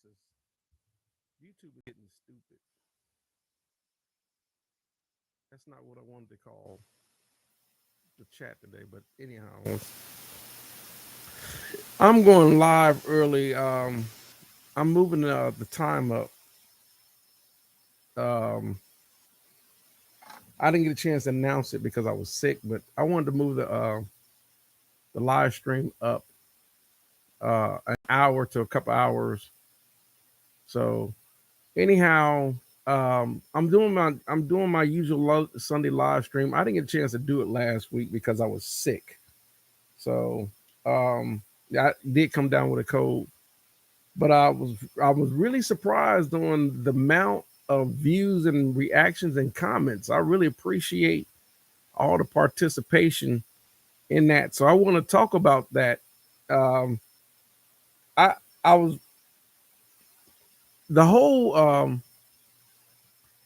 is YouTube is getting stupid. That's not what I wanted to call the chat today, but anyhow, I'm going live early. I'm moving the time up. Um, I didn't get a chance to announce it because I was sick, but I wanted to move the live stream up an hour to a couple hours. So anyhow, I'm doing my usual Sunday live stream. I didn't get a chance to do it last week because I was sick. So yeah, I did come down with a cold, but I was really surprised on the amount of views and reactions and comments. I really appreciate all the participation in that. So I want to talk about that. Um, I I was the whole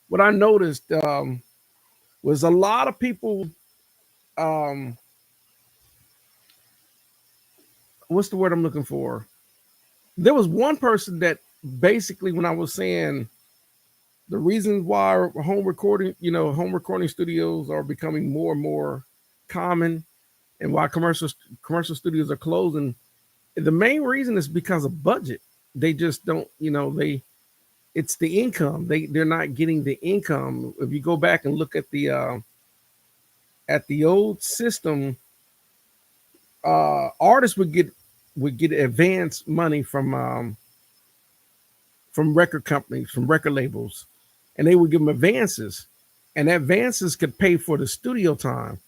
what I noticed was a lot of people. Um, what's the word I'm looking for? There was one person that basically, when I was saying the reasons why home recording studios are becoming more and more common, and why commercial studios are closing, the main reason is because of budget. They just don't, it's the income. They're not getting the income. If you go back and look at the old system, artists would get advance money from record companies, from record labels, and they would give them advances, and advances could pay for the studio time.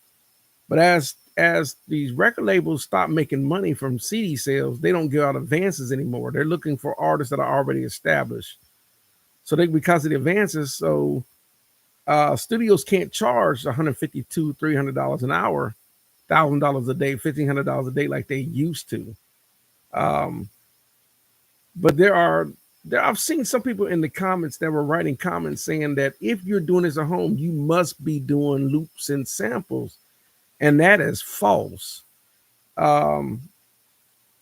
But as these record labels stop making money from CD sales, they don't give out advances anymore. They're looking for artists that are already established. So they, because of the advances, so studios can't charge 150 to $300 an hour, $1,000 a day, $1,500 a day like they used to. Um, but I've seen some people in the comments that were writing comments saying that if you're doing this at home, you must be doing loops and samples, and that is false. Um,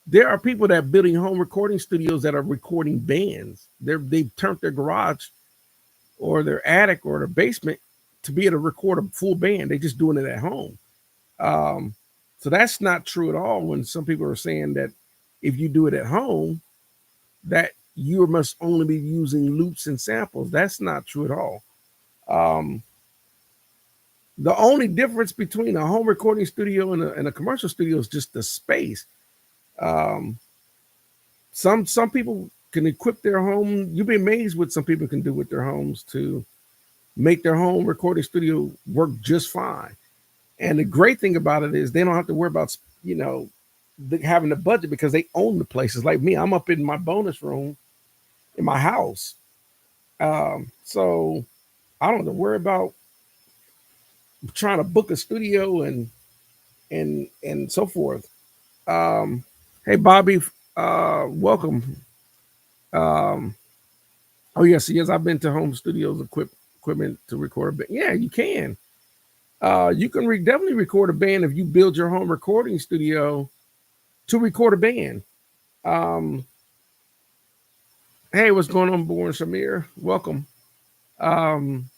there are people that are building home recording studios that are recording bands. They've turned their garage or their attic or their basement to be able to record a full band. They're just doing it at home. Um, so that's not true at all. When some people are saying that if you do it at home, that you must only be using loops and samples. That's not true at all. Um, the only difference between a home recording studio and a commercial studio is just the space. Um, some people can equip their home. You'll be amazed what some people can do with their homes to make their home recording studio work just fine. And the great thing about it is they don't have to worry about having the budget because they own the places. Like me, I'm up in my bonus room in my house, so I don't have to worry about trying to book a studio and so forth. Um, hey Bobby, welcome. Um, oh yes, I've been to home studios equipment to record a band. Yeah, you can. You can definitely record a band if you build your home recording studio to record a band. Um, hey, what's going on, Born Shamir? Welcome. Um,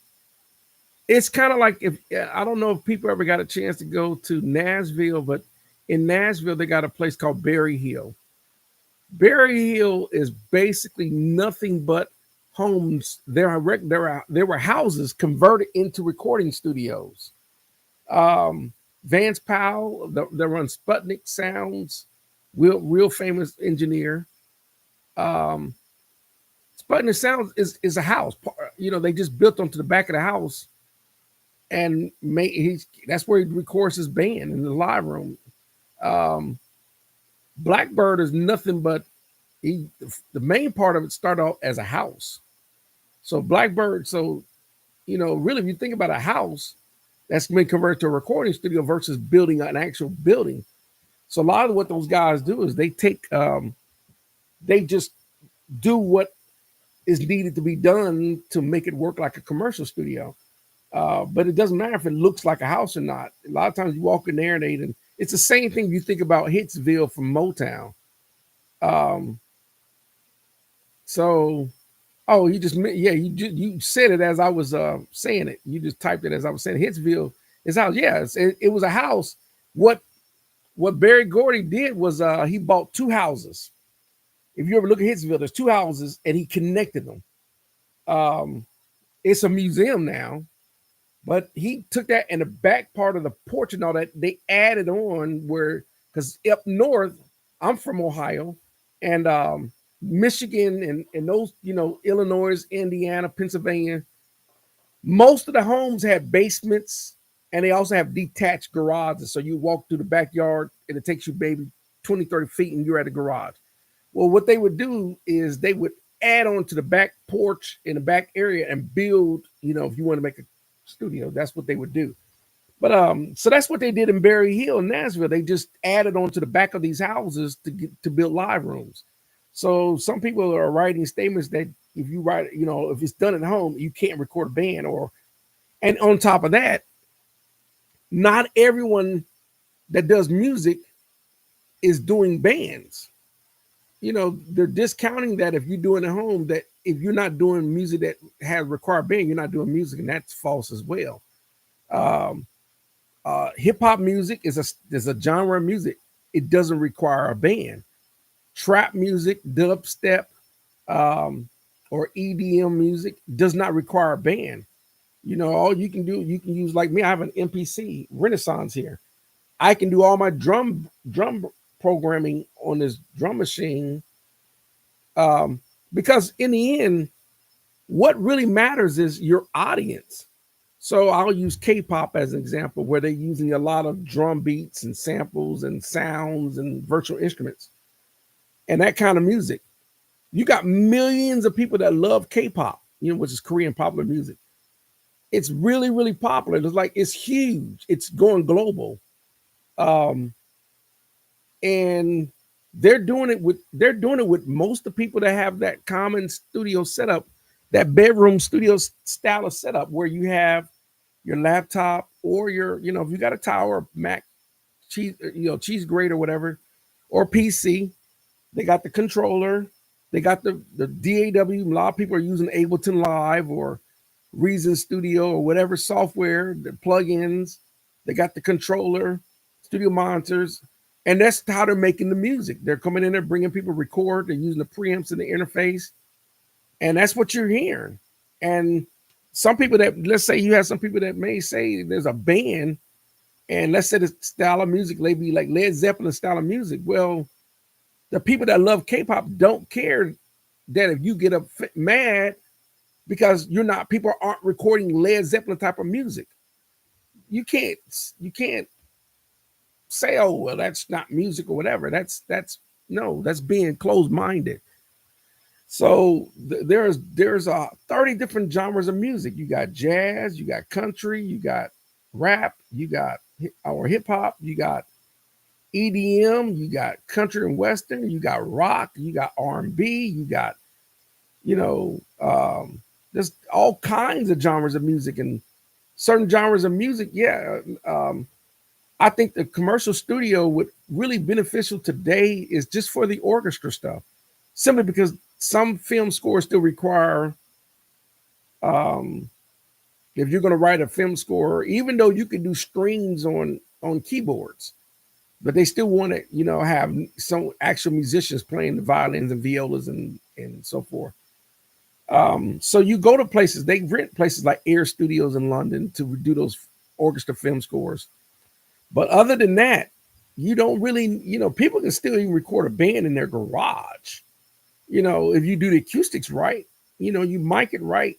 it's kind of like, if I don't know if people ever got a chance to go to Nashville, but in Nashville they got a place called Berry Hill. Berry Hill is basically nothing but homes. There were houses converted into recording studios. Um, Vance Powell, that runs Sputnik Sounds, real famous engineer. Um, Sputnik Sounds is a house. They just built onto the back of the house, and that's where he records his band in the live room. Um, Blackbird is nothing but the main part of it started off as a house. So Blackbird, really, if you think about a house that's been converted to a recording studio versus building an actual building. So a lot of what those guys do is they just do what is needed to be done to make it work like a commercial studio. But it doesn't matter if it looks like a house or not. A lot of times you walk in there and it's the same thing. You think about Hitsville from Motown. Um, So, oh, yeah, you said it as I was saying it. You just typed it as I was saying. Hitsville, his house, yes, it was a house. What what Barry Gordy did was he bought two houses. If you ever look at Hitsville, there's two houses, and he connected them. Um, it's a museum now, but he took that and the back part of the porch and all that, they added on where, because up north, I'm from Ohio, and Michigan and those, Illinois, Indiana, Pennsylvania, most of the homes have basements and they also have detached garages. So you walk through the backyard and it takes you maybe 20, 30 feet and you're at a garage. Well, what they would do is they would add on to the back porch in the back area and build, if you want to make a studio, that's what they would do. But so that's what they did in Berry Hill, Nashville. They just added on to the back of these houses to build live rooms. So some people are writing statements that if you write, if it's done at home, you can't record a band. And on top of that, not everyone that does music is doing bands. They're discounting that if you're doing it at home, that if you're not doing music that has required band, you're not doing music, and that's false as well. Um, Hip hop music is a genre of music. It doesn't require a band. Trap music, dubstep, or EDM music does not require a band. All you can do, you can use, like me. I have an MPC Renaissance here. I can do all my drum programming on this drum machine, because in the end, what really matters is your audience. So I'll use K-pop as an example, where they're using a lot of drum beats and samples and sounds and virtual instruments and that kind of music. You got millions of people that love K-pop, which is Korean popular music. It's really, really popular. It's huge. It's going global. Um, and they're doing it with most of the people that have that common studio setup, that bedroom studio style of setup, where you have your laptop or if you got a tower, Mac, cheese grate or whatever, or PC. They got the controller. They got the DAW. A lot of people are using Ableton Live or Reason Studio or whatever software, the plugins. They got the controller, studio monitors, and that's how they're making the music. They're coming in there, bringing people record. They're using the preamps in the interface, and that's what you're hearing. And some people let's say you have some people that may say there's a band, and let's say the style of music may be like Led Zeppelin style of music. Well, the people that love K-pop don't care that if you get mad because people aren't recording Led Zeppelin type of music. You can't say, oh, well, that's not music or whatever. That's being closed-minded. So there's 30 different genres of music. You got jazz, you got country, you got rap, you got or hip hop, you got EDM, you got country and western, you got rock, you got R&B, you got there's all kinds of genres of music, and certain genres of music. Yeah, I think the commercial studio would really beneficial today is just for the orchestra stuff, simply because some film scores still require, if you're going to write a film score, even though you can do strings on keyboards, but they still want to have some actual musicians playing the violins and violas and so forth. So you go to places, they rent places like Air Studios in London to do those orchestra film scores. But other than that, you don't really, people can still even record a band in their garage. If you do the acoustics right, you mic it right.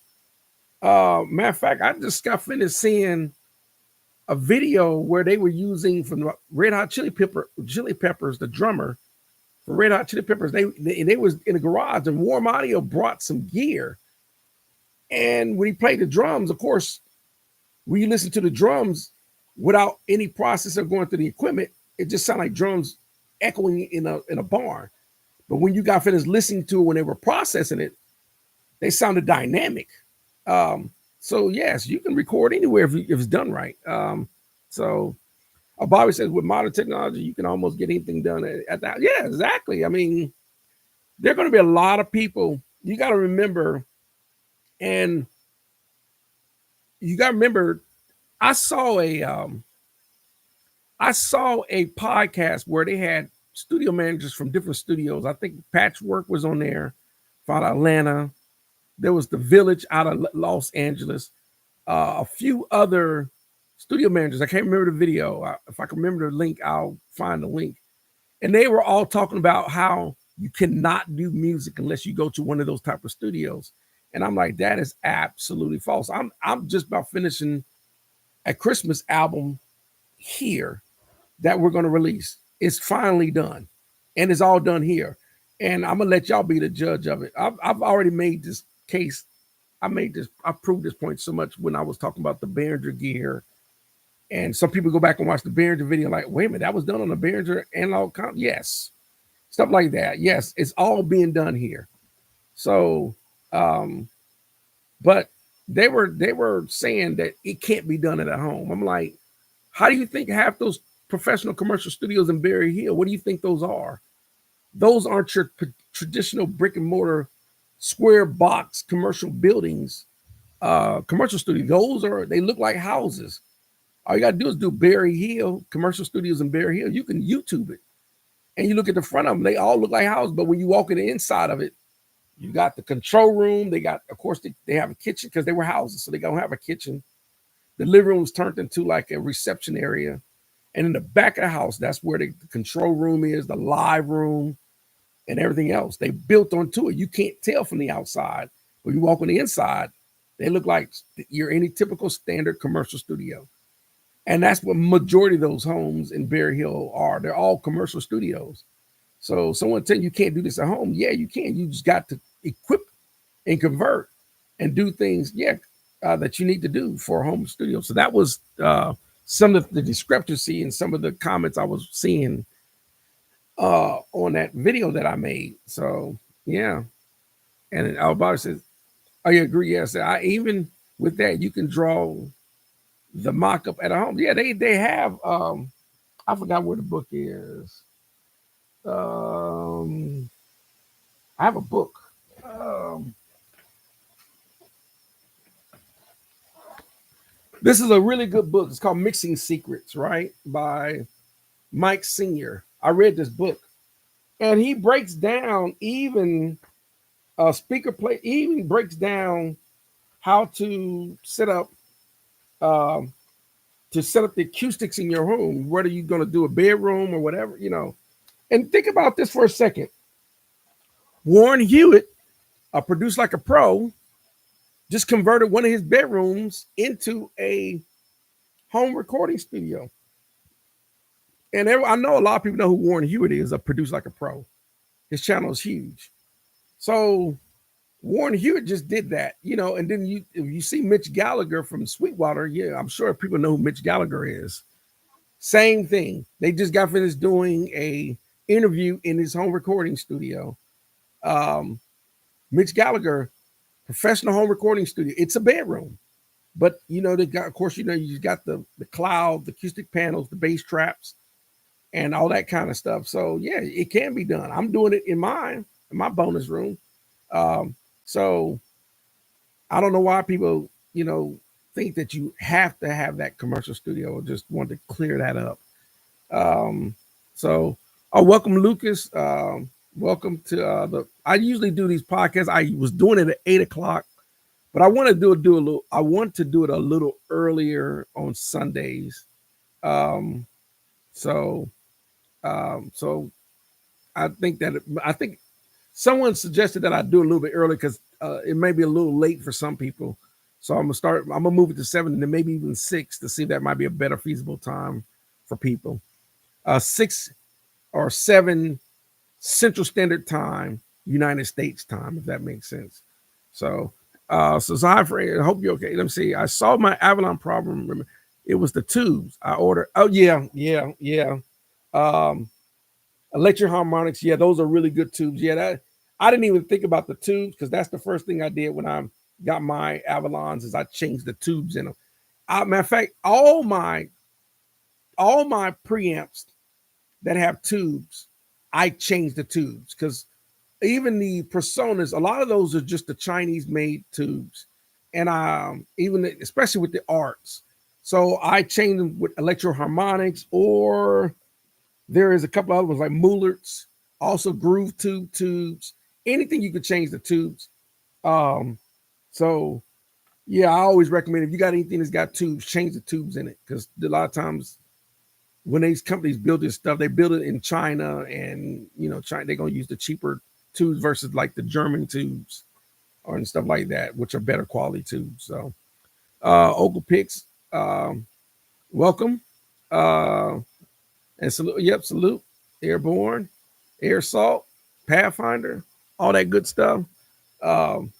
Matter of fact, I just got finished seeing a video where they were using from the Red Hot Chili Peppers, the drummer for Red Hot Chili Peppers. They was in a garage, and Warm Audio brought some gear. And when he played the drums, of course, when you listen to the drums without any processor going through the equipment, it just sounded like drums echoing in a barn. But when you got finished listening to it when they were processing it, they sounded dynamic. So yes, you can record anywhere if it's done right. So Bobby says with modern technology, you can almost get anything done at that. Yeah, exactly. I mean, there are going to be a lot of people you got to remember, and you got to remember, I saw a podcast where they had studio managers from different studios. I think Patchwork was on there, out of Atlanta. There was The Village out of Los Angeles. A few other studio managers. I can't remember the video. If I can remember the link, I'll find the link. And they were all talking about how you cannot do music unless you go to one of those type of studios. And I'm like, that is absolutely false. I'm just about finishing a Christmas album here that we're going to release. It's finally done, and it's all done here. And I'm gonna let y'all be the judge of it. I've already made this case. I proved this point so much when I was talking about the Behringer gear. And some people go back and watch the Behringer video, like, wait a minute, that was done on the Behringer analog comp. Yes, stuff like that. Yes, it's all being done here. So, but they were saying that it can't be done at home. I'm like, how do you think half those professional commercial studios in Berry Hill, what do you think those are? Those aren't your traditional brick and mortar square box commercial buildings, commercial studios. They look like houses. All you got to do is do Berry Hill, commercial studios in Berry Hill. You can YouTube it. And you look at the front of them, they all look like houses. But when you walk in the inside of it, you got the control room. They got, of course, they have a kitchen because they were houses. So they don't have a kitchen. The living room was turned into like a reception area. And in the back of the house, that's where the control room is, the live room, and everything else. They built onto it. You can't tell from the outside. When you walk on the inside, they look like you're any typical standard commercial studio. And that's what majority of those homes in Berry Hill are. They're all commercial studios. So someone telling you can't do this at home. Yeah, you can. You just got to equip and convert and do things, that you need to do for a home studio. So that was some of the discrepancy in some of the comments I was seeing on that video that I made. So yeah. And Albert says, I agree. Yes, I even with that, you can draw the mock-up at a home. Yeah, they have I forgot where the book is. I have a book. This is a really good book. It's called Mixing Secrets, right? By Mike Senior. I read this book. And he breaks down even speaker play, even breaks down how to set up the acoustics in your home, whether you're going to do a bedroom or whatever, And think about this for a second. Warren Hewitt, produced like a pro, just converted one of his bedrooms into a home recording studio. And I know a lot of people know who Warren Hewitt is, a producer like a pro. His channel is huge. So Warren Hewitt just did that, and then if you see Mitch Gallagher from Sweetwater, I'm sure people know who Mitch Gallagher is. Same thing. They just got finished doing a interview in his home recording studio. Mitch Gallagher, professional home recording studio. It's a bedroom, but they got, of course, you got the cloud, the acoustic panels, the bass traps, and all that kind of stuff. So yeah, it can be done. I'm doing it in my bonus room. So I don't know why people, think that you have to have that commercial studio. Just want to clear that up. So welcome, Lucas. Welcome to I usually do these podcasts. I was doing it at 8:00, but I want to do it a little earlier on Sundays. So I think someone suggested that I do a little bit early because it may be a little late for some people. So I'm gonna move it to 7 and then maybe even 6 to see if that might be a better feasible time for people. 6 or 7 Central Standard Time, United States time, if that makes sense. So Zyfrey, I hope you're okay. Let me see. I solved my Avalon problem. It was the tubes I ordered. Oh yeah. Electric harmonics, those are really good tubes. I didn't even think about the tubes because that's the first thing I did when I got my Avalons is I changed the tubes in them. Matter of fact, all my preamps that have tubes, I changed the tubes because even the Personas, a lot of those are just the Chinese made tubes. And even especially with the arts. So I chain them with electro harmonics, or there is a couple other ones like Mullert's, also groove tubes, anything you could change the tubes. Um, so yeah, I always recommend if you got anything that's got tubes, change the tubes in it, because a lot of times when these companies build this stuff, they build it in China, and China, they're gonna use the cheaper tubes versus like the German tubes or and stuff like that, which are better quality tubes. So Ogle Picks, welcome. Uh and salute, yep, salute, Airborne, Air Salt, Pathfinder, all that good stuff. Um,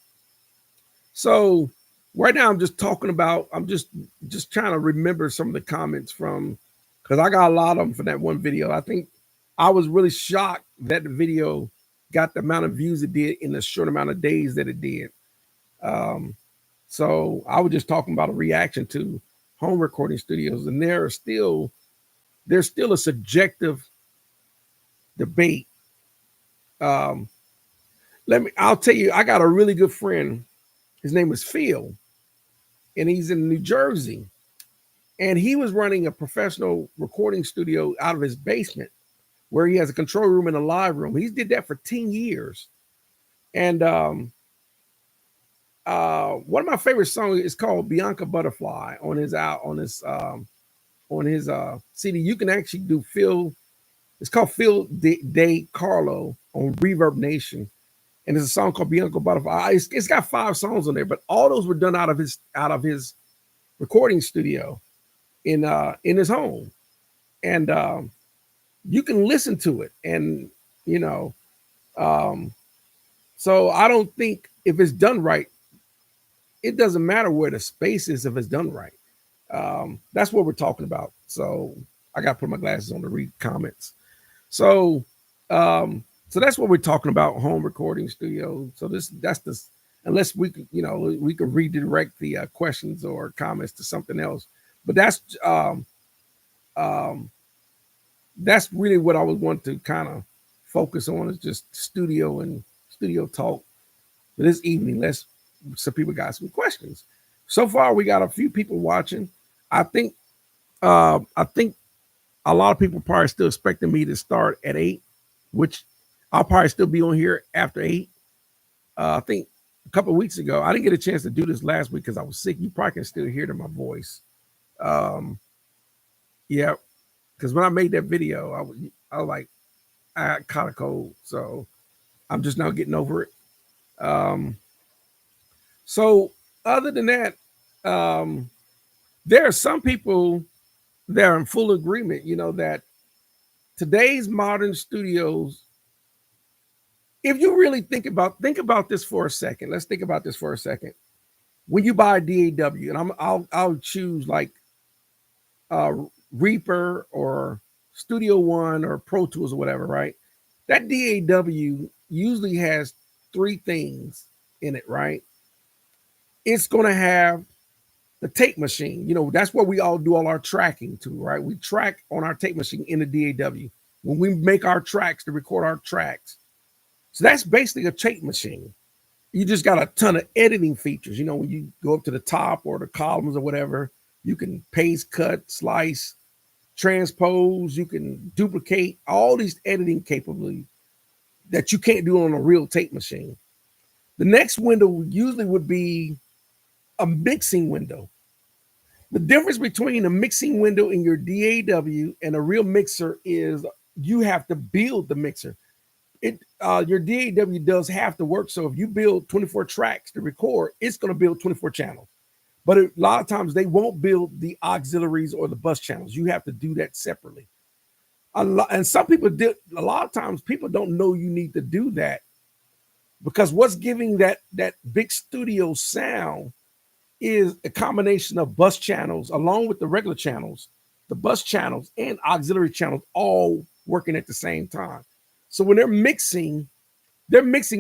so right now I'm just talking about, I'm just trying to remember some of the comments from, because I got a lot of them from that one video. I think I was really shocked that the video got the amount of views it did in the short amount of days that it did. Um, so I was just talking about a reaction to home recording studios, and there's still a subjective debate. Um, I'll tell you, I got a really good friend. His name is Phil, and he's in New Jersey. And he was running a professional recording studio out of his basement, where he has a control room and a live room. He did that for 10 years. And one of my favorite songs is called Bianca Butterfly on his CD. You can actually do Phil. It's called Phil De Carlo on Reverb Nation, and there's a song called Bianca Butterfly. It's got 5 songs on there, but all those were done out of his recording studio in his home, and you can listen to it, and you know, um, so I don't think if it's done right, it doesn't matter where the space is if it's done right. That's what we're talking about. So I got to put my glasses on to read comments. So, so that's what we're talking about, home recording studio. So that's this, unless we could, we could redirect the questions or comments to something else. But um, that's really what I would want to kind of focus on, is just studio and studio talk for this evening. Some people got some questions. So far, we got a few people watching. I think a lot of people probably still expecting me to start at 8, which I'll probably still be on here after 8. I think a couple of weeks ago, I didn't get a chance to do this last week because I was sick. You probably can still hear it in my voice. Yeah, because when I made that video, I was like, I caught a cold, so I'm just now getting over it. Um, so other than that, um, there are some people that are in full agreement, that today's modern studios, if you really think about this for a second. Let's think about this for a second. When you buy a DAW, and I'll choose like uh Reaper or Studio One or Pro Tools or whatever, right? That DAW usually has 3 things in it, right? It's gonna have the tape machine. That's where we all do all our tracking to, right? We track on our tape machine in the DAW when we make our tracks to record our tracks. So that's basically a tape machine. You just got a ton of editing features. When you go up to the top or the columns or whatever, you can paste, cut, slice, transpose, you can duplicate, all these editing capabilities that you can't do on a real tape machine. The next window usually would be a mixing window. The difference between a mixing window in your DAW and a real mixer is you have to build the mixer. Your DAW does have to work. So if you build 24 tracks to record, it's going to build 24 channels. But a lot of times they won't build the auxiliaries or the bus channels. You have to do that separately. And some people did. A lot of times people don't know you need to do that, because what's giving that big studio sound is a combination of bus channels along with the regular channels, the bus channels and auxiliary channels all working at the same time. So when they're mixing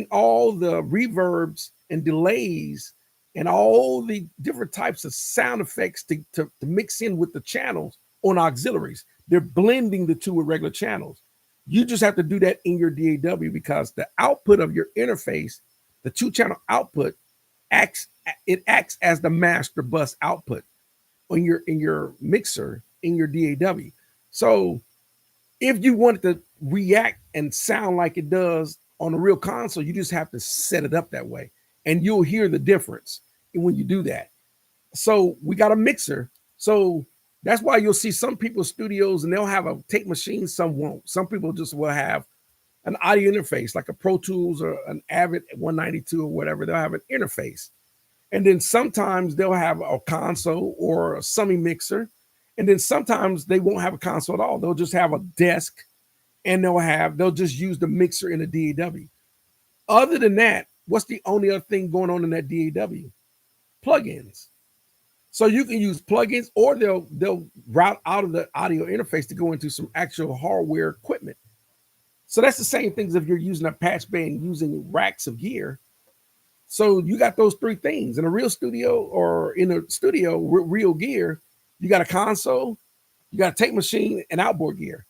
all the reverbs and delays and all the different types of sound effects to mix in with the channels on auxiliaries. They're blending the two with regular channels. You just have to do that in your DAW because the output of your interface, the 2-channel output, acts as the master bus output in your mixer in your DAW. So if you want it to react and sound like it does on a real console, you just have to set it up that way, and you'll hear the difference when you do that. So we got a mixer. So that's why you'll see some people's studios and they'll have a tape machine, some won't. Some people just will have an audio interface like a Pro Tools or an Avid 192 or whatever. They'll have an interface. And then sometimes they'll have a console or a semi mixer. And then sometimes they won't have a console at all. They'll just have a desk and they'll just use the mixer in a DAW. Other than that, what's the only other thing going on in that DAW? Plugins. So you can use plugins, or they'll route out of the audio interface to go into some actual hardware equipment. So that's the same things if you're using a patch band using racks of gear. So you got those three things in a real studio, or in a studio with real gear. You got a console, you got a tape machine, and outboard gear.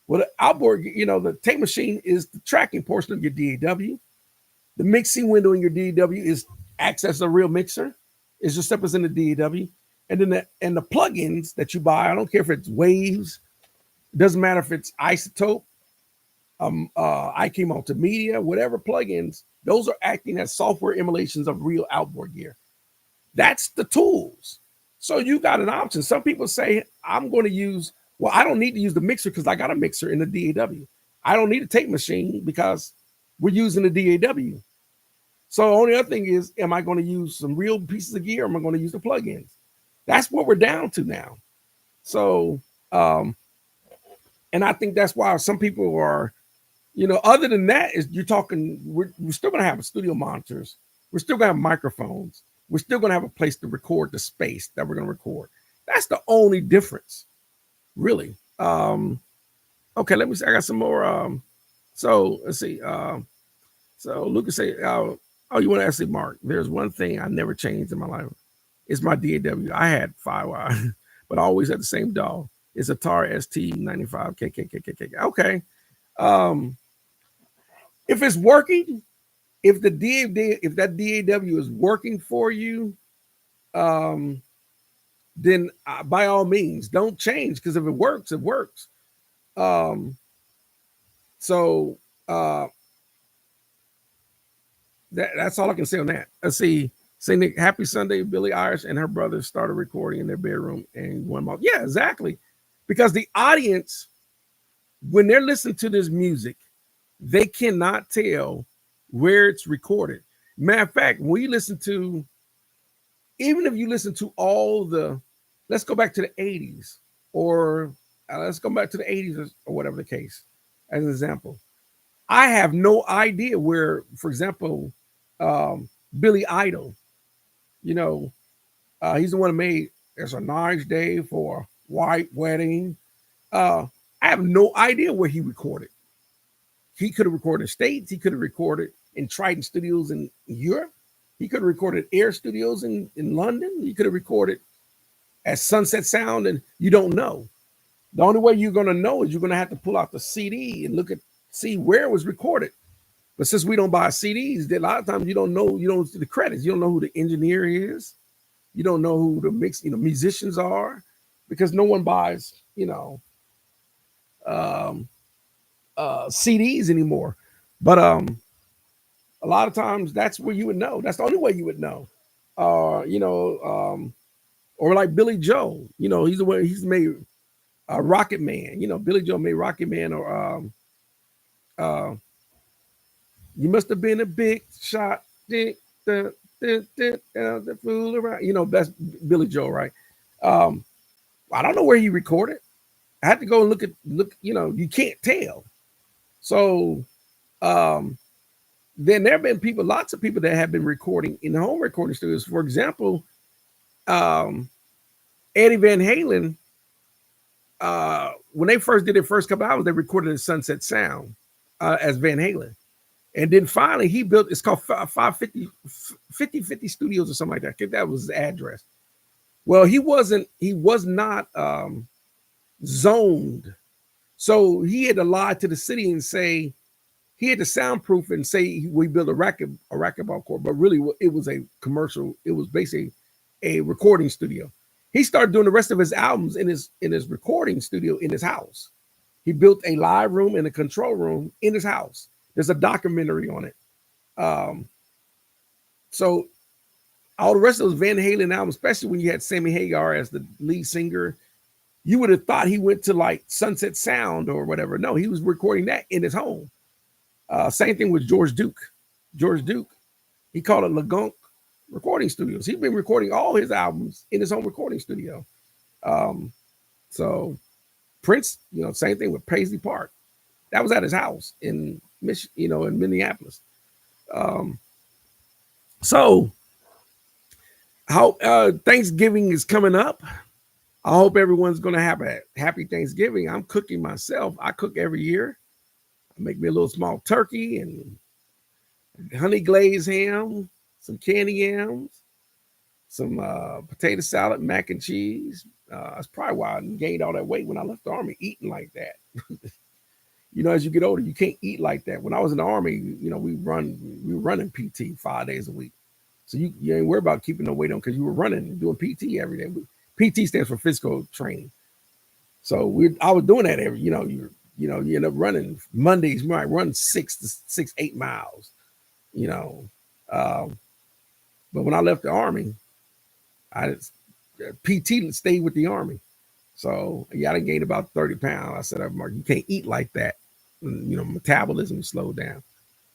Well, the outboard, the tape machine is the tracking portion of your DAW. The mixing window in your DAW is acts as a real mixer. It's just step us in the DAW. And then the plugins that you buy, I don't care if it's Waves, it doesn't matter if it's Isotope, IK Multimedia, whatever plugins, those are acting as software emulations of real outboard gear. That's the tools. So you got an option. Some people say, I'm going to use, well, I don't need to use the mixer because I got a mixer in the DAW. I don't need a tape machine because we're using the DAW. So the only other thing is, am I going to use some real pieces of gear, or am I going to use the plugins? That's what we're down to now. So, and I think that's why some people are, other than that, is you're talking, we're still going to have studio monitors. We're still going to have microphones. We're still going to have a place to record the space that we're going to record. That's the only difference, really. Okay, let me see. I got some more. So let's see. So Lucas say, oh, you want to ask me, Mark? There's one thing I never changed in my life. It's my DAW. I had Firewire, but I always had the same DAW. It's a TAR ST95 KKKKK. Okay. If it's working, if that DAW is working for you, then by all means, don't change, because if it works, it works. That's all I can say on that. Let's see. Say, Nick, happy Sunday. Billie Eilish and her brother started recording in their bedroom and 1 month. Yeah, exactly. Because the audience, when they're listening to this music, they cannot tell where it's recorded. Matter of fact, when you listen to, even if you listen to all the, let's go back to the 80s, or let's go back to the 80s or whatever the case, as an example. I have no idea where, for example, Billy Idol, he's the one who made There's a Nice Day for a White Wedding. I have no idea where he recorded. He could have recorded in States. He could have recorded in Trident Studios in Europe. He could have recorded Air Studios in London. He could have recorded at Sunset Sound, and you don't know. The only way you're going to know is you're going to have to pull out the CD and see where it was recorded. But since we don't buy CDs, a lot of times you don't know, you don't see the credits. You don't know who the engineer is. You don't know who the musicians are, because no one buys, CDs anymore. But a lot of times that's where you would know. That's the only way you would know. Or like Billy Joel, he's the one, he's made Rocket Man. Billy Joel made Rocket Man, or you must have been a big shot. The fool around. That's Billy Joel, right? I don't know where he recorded. I had to go and look. You can't tell. So then there have been lots of people that have been recording in the home recording studios. For example, Eddie Van Halen, when they first did their first couple albums, they recorded at Sunset Sound as Van Halen. And then finally he built, it's called 50 Studios or something like that. I think that was his address. Well, he was not zoned. So he had to lie to the city and say he had to soundproof and say we built a racquetball court, but really it was a commercial. It was basically a recording studio. He started doing the rest of his albums in his recording studio in his house. He built a live room and a control room in his house. There's a documentary on it. So all the rest of those Van Halen albums, especially when you had Sammy Hagar as the lead singer, you would have thought he went to like Sunset Sound or whatever. No, he was recording that in his home. Same thing with George Duke. George Duke, he called it Lagonk Recording Studios. He's been recording all his albums in his home recording studio. So Prince, same thing with Paisley Park. That was at his house in in Minneapolis. So how Thanksgiving is coming up. I hope everyone's going to have a happy Thanksgiving. I'm cooking myself. I cook every year. I make me a little small turkey and honey glazed ham, some candy yams, some potato salad, mac and cheese. That's probably why I gained all that weight when I left the Army, eating like that. As you get older, you can't eat like that. When I was in the Army, we were running PT 5 days a week. So you ain't worried about keeping no weight on because you were running and doing PT every day. PT stands for physical training. So I was doing that every, you end up running Mondays, might run 8 miles, but when I left the Army, PT stayed with the Army. So I done gained about 30 pounds. I said, Mark, you can't eat like that. Metabolism slowed down.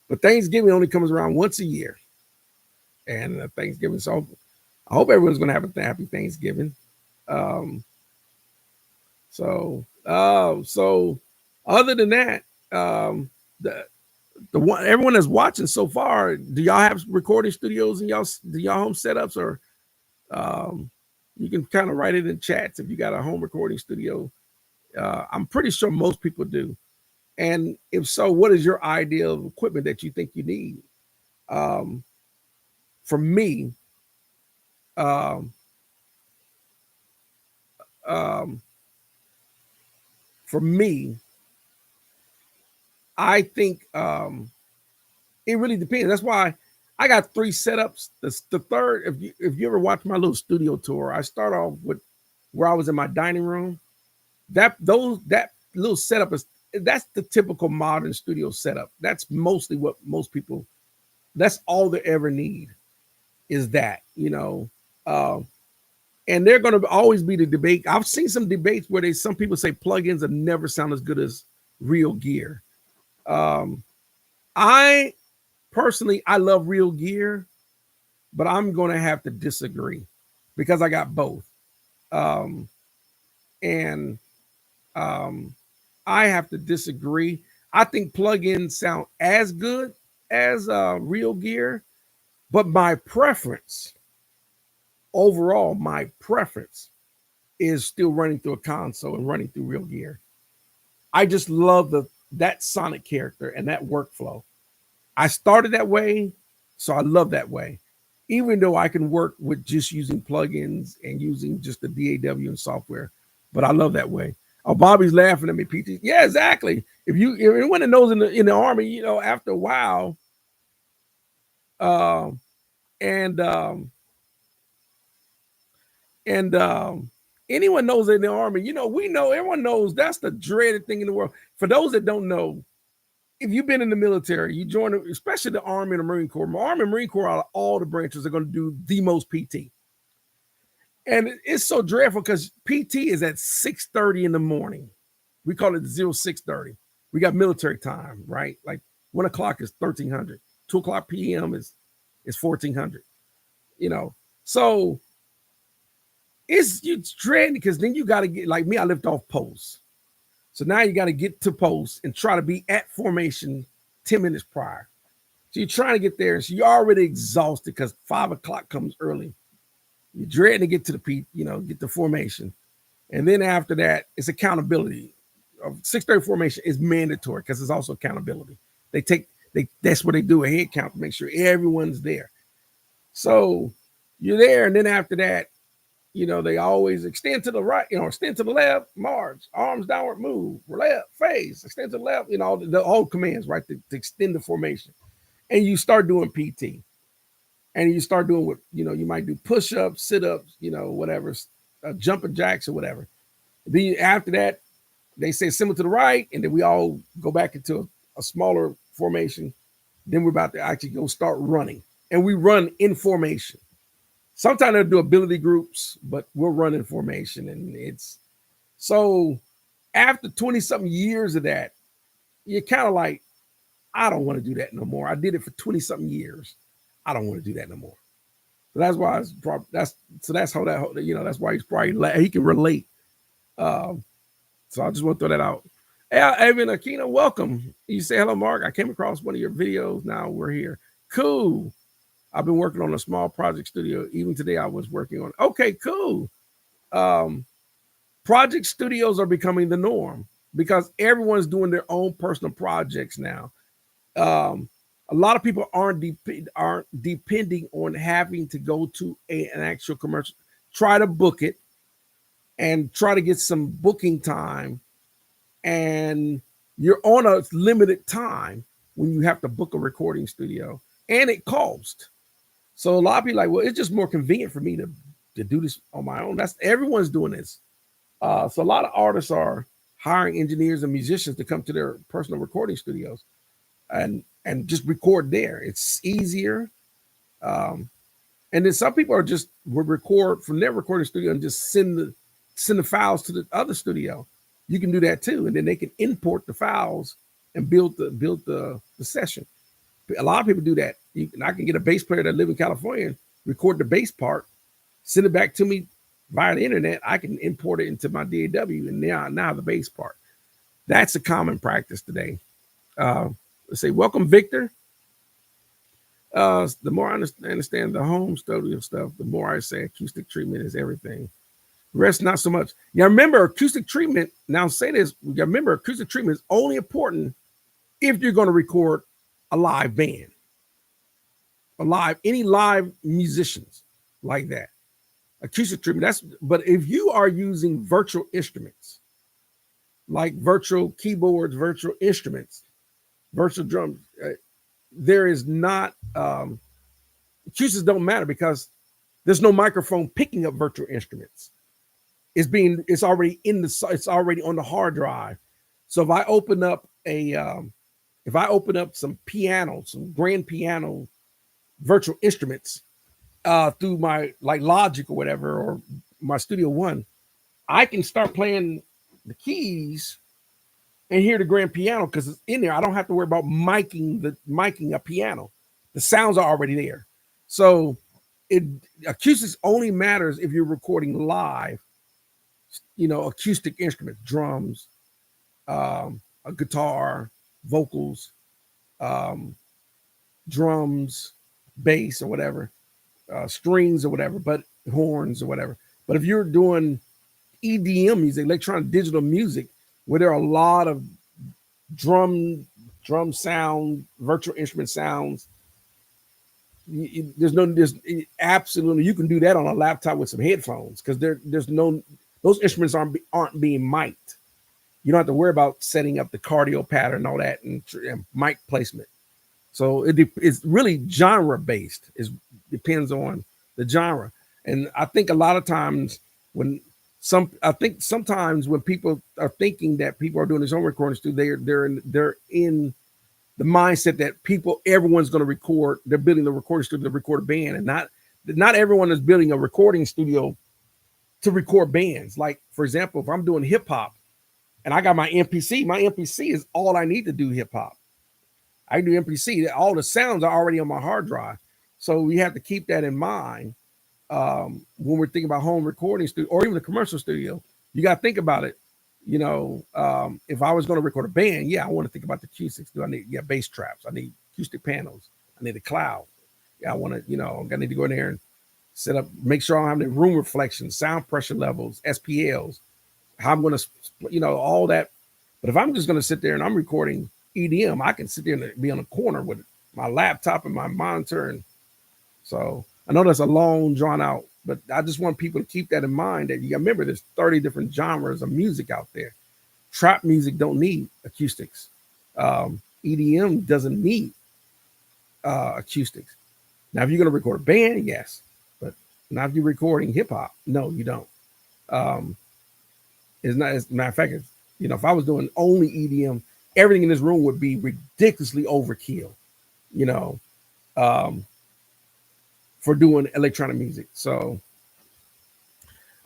But Thanksgiving only comes around once a year. And Thanksgiving, so I hope everyone's going to have a happy Thanksgiving. So other than that, the one everyone that's watching so far, do y'all have recording studios in y'all home setups, or you can kind of write it in chats if you got a home recording studio. I'm pretty sure most people do. And if so, what is your idea of equipment that you think you need? For me, I think it really depends. That's why I got 3 setups. The third, if you ever watch my little studio tour, I start off with where I was in my dining room. That little setup that's the typical modern studio setup. That's mostly what most people. That's all they ever need is that, and they're going to always be the debate. I've seen some debates where some people say plugins have never sound as good as real gear. I personally, I love real gear, but I'm going to have to disagree because I got both. I have to disagree. I think plugins sound as good as real gear, but my preference is still running through a console and running through real gear. I just love that sonic character and that workflow. I started that way, so I love that way. Even though I can work with just using plugins and using just the DAW and software, but I love that way. Oh, Bobby's laughing at me, PT. Yeah, exactly. If anyone that knows in the Army, after a while, anyone knows in the Army, we know, everyone knows that's the dreaded thing in the world. For those that don't know, if you've been in the military, you join, especially the Army and the Marine Corps. Army and Marine Corps, out of all the branches, are going to do the most PT. And it's so dreadful because PT is at 6:30 in the morning. We call it 0630. We got military time, right? Like 1 o'clock is 1300. 2 o'clock p.m. is 1400. So it's dreading because then you got to get, like me, I lived off post. So now you got to get to post and try to be at formation 10 minutes prior. So you're trying to get there. So you're already exhausted because 5 o'clock comes early. You're dreading to get to get the formation. And then after that, it's accountability. 6:30 formation is mandatory because it's also accountability. That's what they do, a head count to make sure everyone's there. So you're there. And then after that, they always extend to the right, extend to the left, march, arms downward move, left, face, extend to the left, all commands, right, to extend the formation. And you start doing PT. And you start doing what, you might do push-ups, sit-ups, whatever, jumping jacks or whatever. Then after that, they say similar to the right, and then we all go back into a smaller formation. Then we're about to actually go start running. And we run in formation. Sometimes they'll do ability groups, but we'll run in formation. And it's so after 20-something years of that, you're kind of like, I don't want to do that no more. I did it for 20-something years. I don't want to do that no more. So that's why that's how that, that's why he's probably, he can relate. So I just want to throw that out. Hey, Evan Aquino, welcome. You say hello, Mark. I came across one of your videos. Now we're here. Cool. I've been working on a small project studio. Even today I was working on it. Okay, cool. Project studios are becoming the norm because everyone's doing their own personal projects now. A lot of people aren't depending on having to go to an actual commercial. Try to book it and try to get some booking time. And you're on a limited time when you have to book a recording studio, and it costs. So a lot of people are like, well, it's just more convenient for me to do this on my own. Everyone's doing this. So a lot of artists are hiring engineers and musicians to come to their personal recording studios and just record there. It's easier. And then some people will record from their recording studio and just send the files to the other studio. You can do that too, and then they can import the files and build the session. A lot of people do that. I can get a bass player that live in California, record the bass part, send it back to me via the internet. I can import it into my DAW, and now the bass part. That's a common practice today. Let's say, welcome, Victor. The more I understand the home studio stuff, the more I say acoustic treatment is everything. Rest, not so much. Yeah, remember acoustic treatment. Now say this. Remember, acoustic treatment is only important if you're going to record a live band, any live musicians like that. Acoustic treatment. But if you are using virtual instruments, like virtual keyboards, virtual instruments, virtual drums, there is not acoustics don't matter because there's no microphone picking up virtual instruments. It's already on the hard drive. So if I open up some grand piano virtual instruments through my Logic or whatever, or my Studio One, I can start playing the keys and hear the grand piano because it's in there. I don't have to worry about miking a piano. The sounds are already there. So acoustics only matters if you're recording live, acoustic instruments, drums, a guitar, vocals, drums, bass or whatever, strings or whatever, but horns or whatever. But if you're doing EDM music, electronic digital music, where there are a lot of drum sound, virtual instrument sounds, there's absolutely, you can do that on a laptop with some headphones because those instruments aren't being mic'd. You don't have to worry about setting up the cardio pattern and all that and mic placement. So it's really genre based. It depends on the genre. And I think a lot of times sometimes when people are thinking that people are doing this home recording studio, they're in the mindset that everyone's going to record. They're building a recording studio to record a band, and not everyone is building a recording studio to record bands. Like, for example, if I'm doing hip hop and I got my MPC is all I need to do hip hop. I do MPC. All the sounds are already on my hard drive. So we have to keep that in mind when we're thinking about home recording studio or even the commercial studio. You got to think about it. If I was going to record a band, I want to think about the acoustics. Do I need bass traps? I need acoustic panels. I need a cloud. I want to, I need to go in there and set up, make sure I don't have any room reflections, sound pressure levels, SPLs, how I'm going to, all that. But if I'm just going to sit there and I'm recording EDM, I can sit there and be on a corner with my laptop and my monitor. And so I know that's a long, drawn out But I just want people to keep that in mind that you got to remember there's 30 different genres of music out there. Trap music don't need acoustics. EDM doesn't need acoustics. Now, if you're going to record a band, yes, but now if you're recording hip hop, no, you don't. Um, it's not. As a matter of fact, it's, if I was doing only EDM, everything in this room would be ridiculously overkill. You know, um, for doing electronic music. So,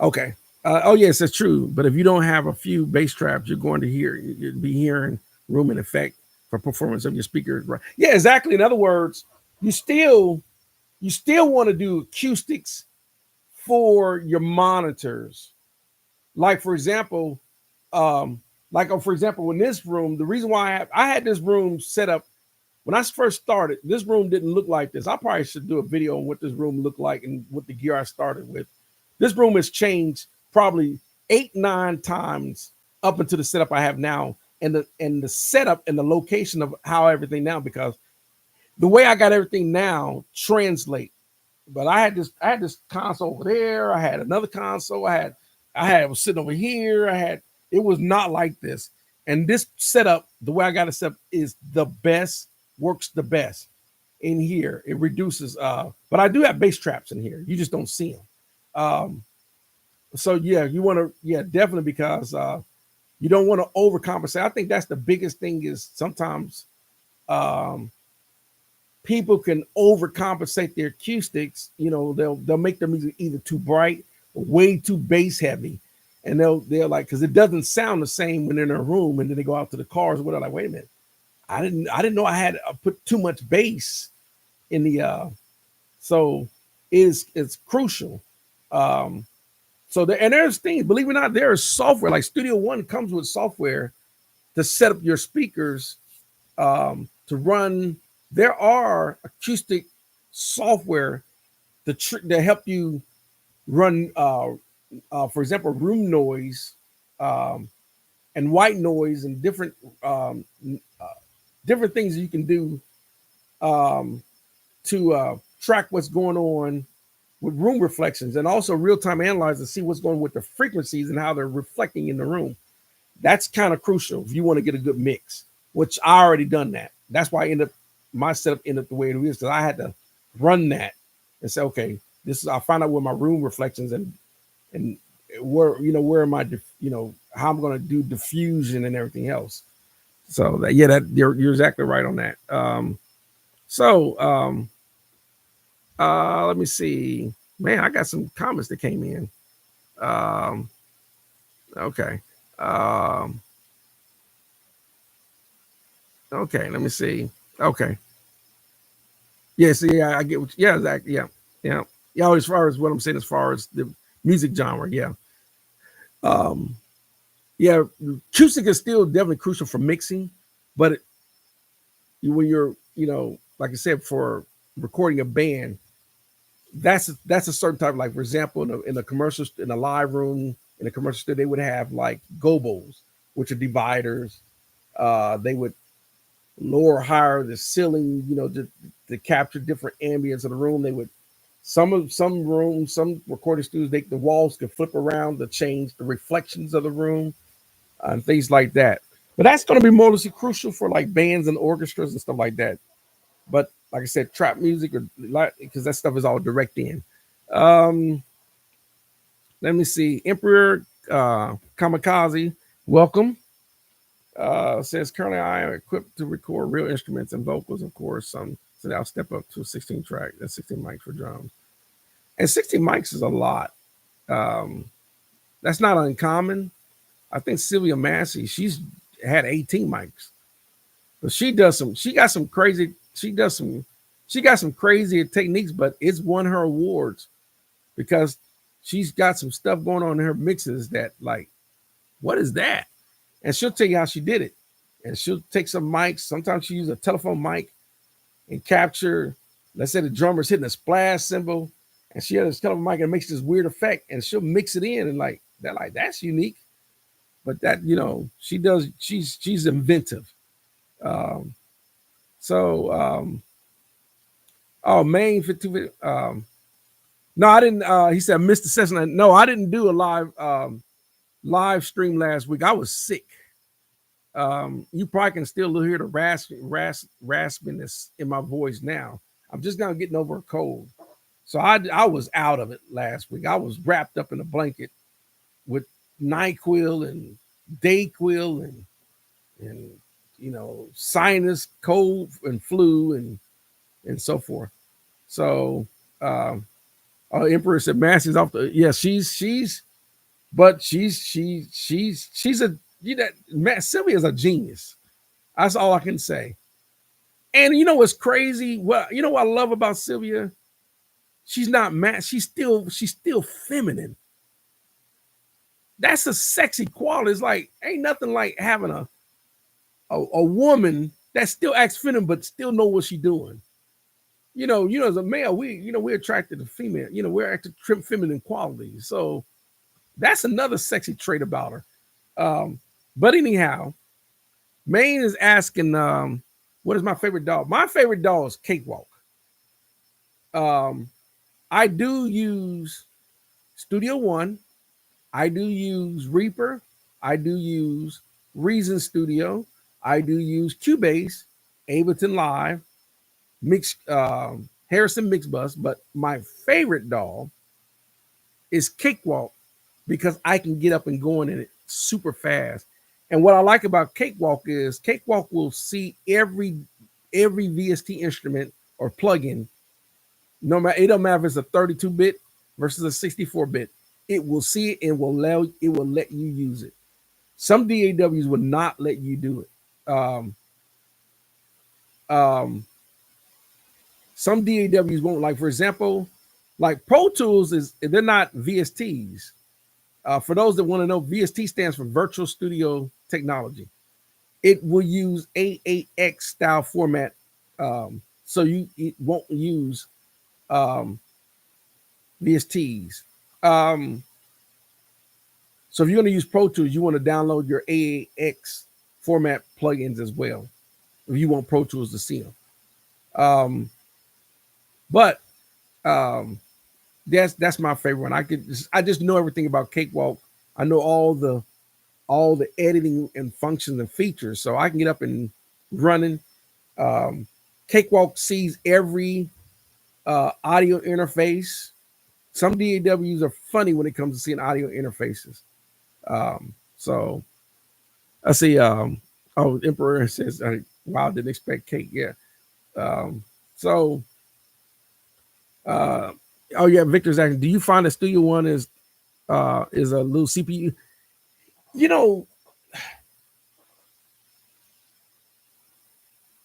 okay. Oh yes, that's true. But if you don't have a few bass traps, you'll be hearing room and effect for performance of your speakers. Right? Yeah, exactly. In other words, you still want to do acoustics for your monitors. Like for example, in this room, the reason why I had this room set up when I first started, this room didn't look like this. I probably should do a video on what this room looked like and what the gear I started with. This room has changed probably 8-9 times up into the setup I have now, and the setup and the location of how everything now, because the way I got everything now translate. But I had this console over there. I had another console. I was sitting over here. It was not like this. And this setup, the way I got it set up, is the best, works the best in here. It reduces, but I do have bass traps in here. You just don't see them. So yeah, you want to, yeah, definitely, because you don't want to overcompensate. I think that's the biggest thing is sometimes people can overcompensate their acoustics. They'll make their music either too bright or way too bass heavy. And they're like, because it doesn't sound the same when they're in a room, and then they go out to the cars. What, they're like, wait a minute, I didn't know I had put too much bass in the. So it's crucial. And there's things, believe it or not, there is software like Studio One comes with software to set up your speakers to run. There are acoustic software to help you run, for example, room noise and white noise and different different things you can do to track what's going on with room reflections, and also real-time analyze to see what's going on with the frequencies and how they're reflecting in the room. That's kind of crucial if you want to get a good mix, which I already done that. That's why my setup ended up the way it is, because I had to run that and say, okay, I find out where my room reflections and where am I, how I'm going to do diffusion and everything else. So that you're exactly right on that. Let me see. Man, I got some comments that came in. Okay. Okay, let me see. Okay. Yes, yeah, I get what exactly. Yeah. As far as what I'm saying, as far as the music genre, yeah. Yeah, acoustic is still definitely crucial for mixing, but when you're, like I said, for recording a band, that's a certain type. Like for example, in a commercial, in a live room, in a commercial studio, they would have like gobos, which are dividers. They would lower, higher the ceiling, to capture different ambience of the room. They would some rooms, some recording studios, the walls could flip around to change the reflections of the room and things like that. But that's going to be mostly crucial for like bands and orchestras and stuff like that. But like I said, trap music, or because that stuff is all direct in. Let me see. Emperor Kamikaze, welcome. Says currently I am equipped to record real instruments and vocals, of course. So I'll step up to a 16 track. That's 16 mics for drums. And 16 mics is a lot. That's not uncommon. I think Sylvia Massey, she's had 18 mics. But she got some crazy techniques, but it's won her awards because she's got some stuff going on in her mixes that, like, what is that? And she'll tell you how she did it. And she'll take some mics. Sometimes she uses a telephone mic and capture, let's say the drummer's hitting a splash cymbal, and she has this telephone mic and makes this weird effect, and she'll mix it in, and that's unique. But that, she's inventive. Oh, Main 52. No, I didn't. He said, Mr. Session. No, I didn't do a live stream last week. I was sick. You probably can still hear the raspiness in my voice now. I'm just now getting over a cold. So I was out of it last week. I was wrapped up in a blanket with NyQuil and Dayquil and sinus, cold and flu and so forth. So Emperor said Massey's off the she's a Sylvia's a genius. That's all I can say. And you know what's crazy? Well, you know what I love about Sylvia? She's not mad. She's still feminine. That's a sexy quality. It's like ain't nothing like having a woman that still acts feminine but still know what she's doing. As a male, we're attracted to female. We're attracted to feminine qualities. So that's another sexy trait about her. But anyhow, Maine is asking, what is my favorite dog? My favorite dog is Cakewalk. I do use Studio One. I do use Reaper. I do use Reason Studio. I do use Cubase, Ableton Live, Harrison Mixbus. But my favorite dog is Cakewalk because I can get up and going in it super fast. And what I like about Cakewalk is Cakewalk will see every VST instrument or plugin. No matter, it don't matter if it's a 32-bit versus a 64-bit. It will see it and will let you use it. Some DAWs will not let you do it. Some DAWs won't. Like for example, like Pro Tools they're not VSTs. For those that want to know, VST stands for Virtual Studio Technology. It will use A8X style format, so it won't use VSTs. So if you're going to use Pro Tools, you want to download your A8X format plugins as well. If you want Pro Tools to see them. But that's my favorite one. I just know everything about Cakewalk. I know all the editing and functions and features, so I can get up and running. Cakewalk sees every audio interface. Some DAWs are funny when it comes to seeing audio interfaces. So I see. Emperor says, "Wow, didn't expect cake." Yeah. So, oh yeah, Victor's asking, do you find the Studio One is a little CPU?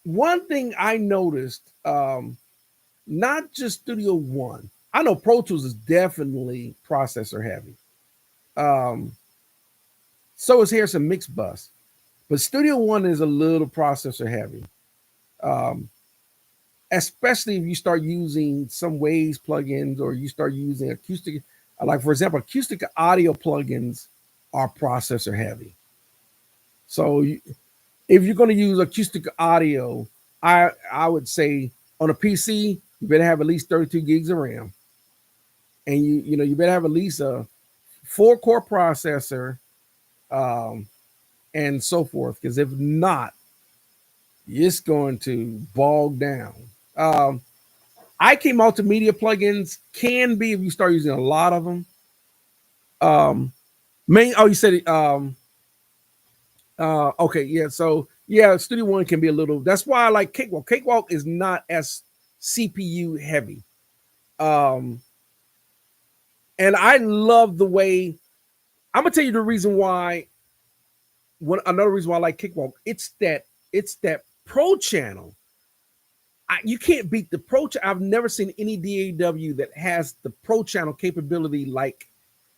One thing I noticed, not just Studio One. I know Pro Tools is definitely processor heavy. So is Harrison Mixbus, but Studio One is a little processor heavy. Especially if you start using some Waves plugins or you start using acoustic, like for example, acoustic audio plugins are processor heavy. So if you're going to use acoustic audio, I would say on a PC, you better have at least 32 gigs of RAM. And you better have at least a 4-core processor, and so forth. Because if not, it's going to bog down. IK multimedia plugins can be if you start using a lot of them. You said it. Okay, yeah. So yeah, Studio One can be a little. That's why I like Cakewalk. Cakewalk is not as CPU heavy. And I love the way. I'm gonna tell you the reason why. Another reason why I like Cakewalk. It's that Pro channel. You can't beat the Pro. I've never seen any DAW that has the Pro channel capability. Like,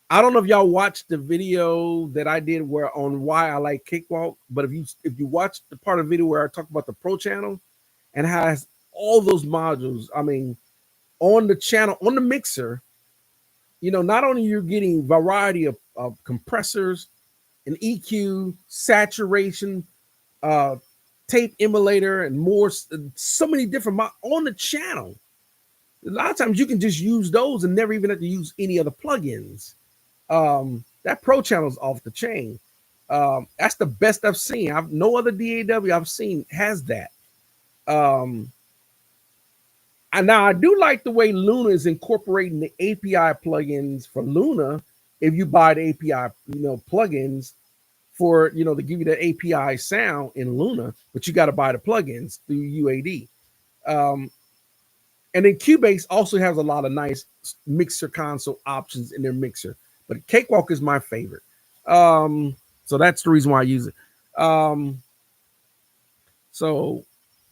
I don't know if y'all watched the video that I did on why I like Cakewalk, but if you watch the part of the video where I talk about the Pro channel and how it has all those modules, I mean, on the channel, on the mixer, not only you're getting variety of compressors and EQ, saturation, tape emulator, and more, so many different on the channel. A lot of times you can just use those and never even have to use any other plugins. That Pro Channel is off the chain. That's the best I've seen. No other DAW I've seen has that. Um, and now I do like the way Luna is incorporating the API plugins for Luna. If you buy the API, plugins for to give you that API sound in Luna, but you got to buy the plugins through UAD. And then Cubase also has a lot of nice mixer console options in their mixer, but Cakewalk is my favorite. So that's the reason why I use it. So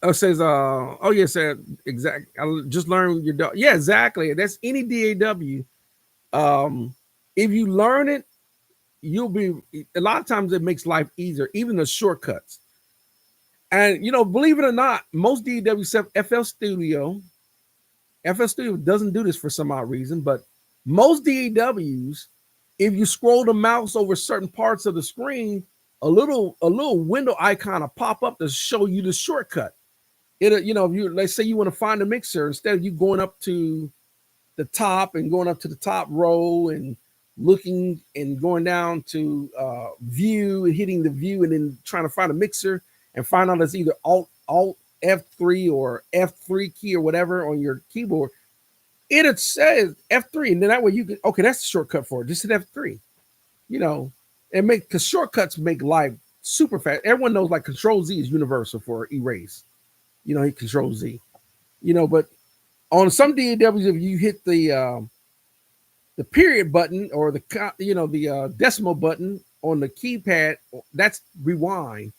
it says, oh yes, exactly. I just learned your dog. Yeah, exactly. That's any DAW. If you learn it, you'll be. A lot of times it makes life easier, even the shortcuts. And believe it or not, most DAW stuff, FL Studio doesn't do this for some odd reason, but most DAWs, if you scroll the mouse over certain parts of the screen, a little window icon will pop up to show you the shortcut. If let's say you want to find a mixer, instead of you going up to the top and going up to the top row and looking and going down to view and hitting the view and then trying to find a mixer and find out it's either alt F3 or F3 key or whatever on your keyboard, it says F3, and then that way you can, okay, that's the shortcut for it. Just hit F3. Because shortcuts make life super fast. Everyone knows like Control Z is universal for erase. Hit Control Z. But on some DAWs, if you hit the period button or the decimal button on the keypad, that's rewind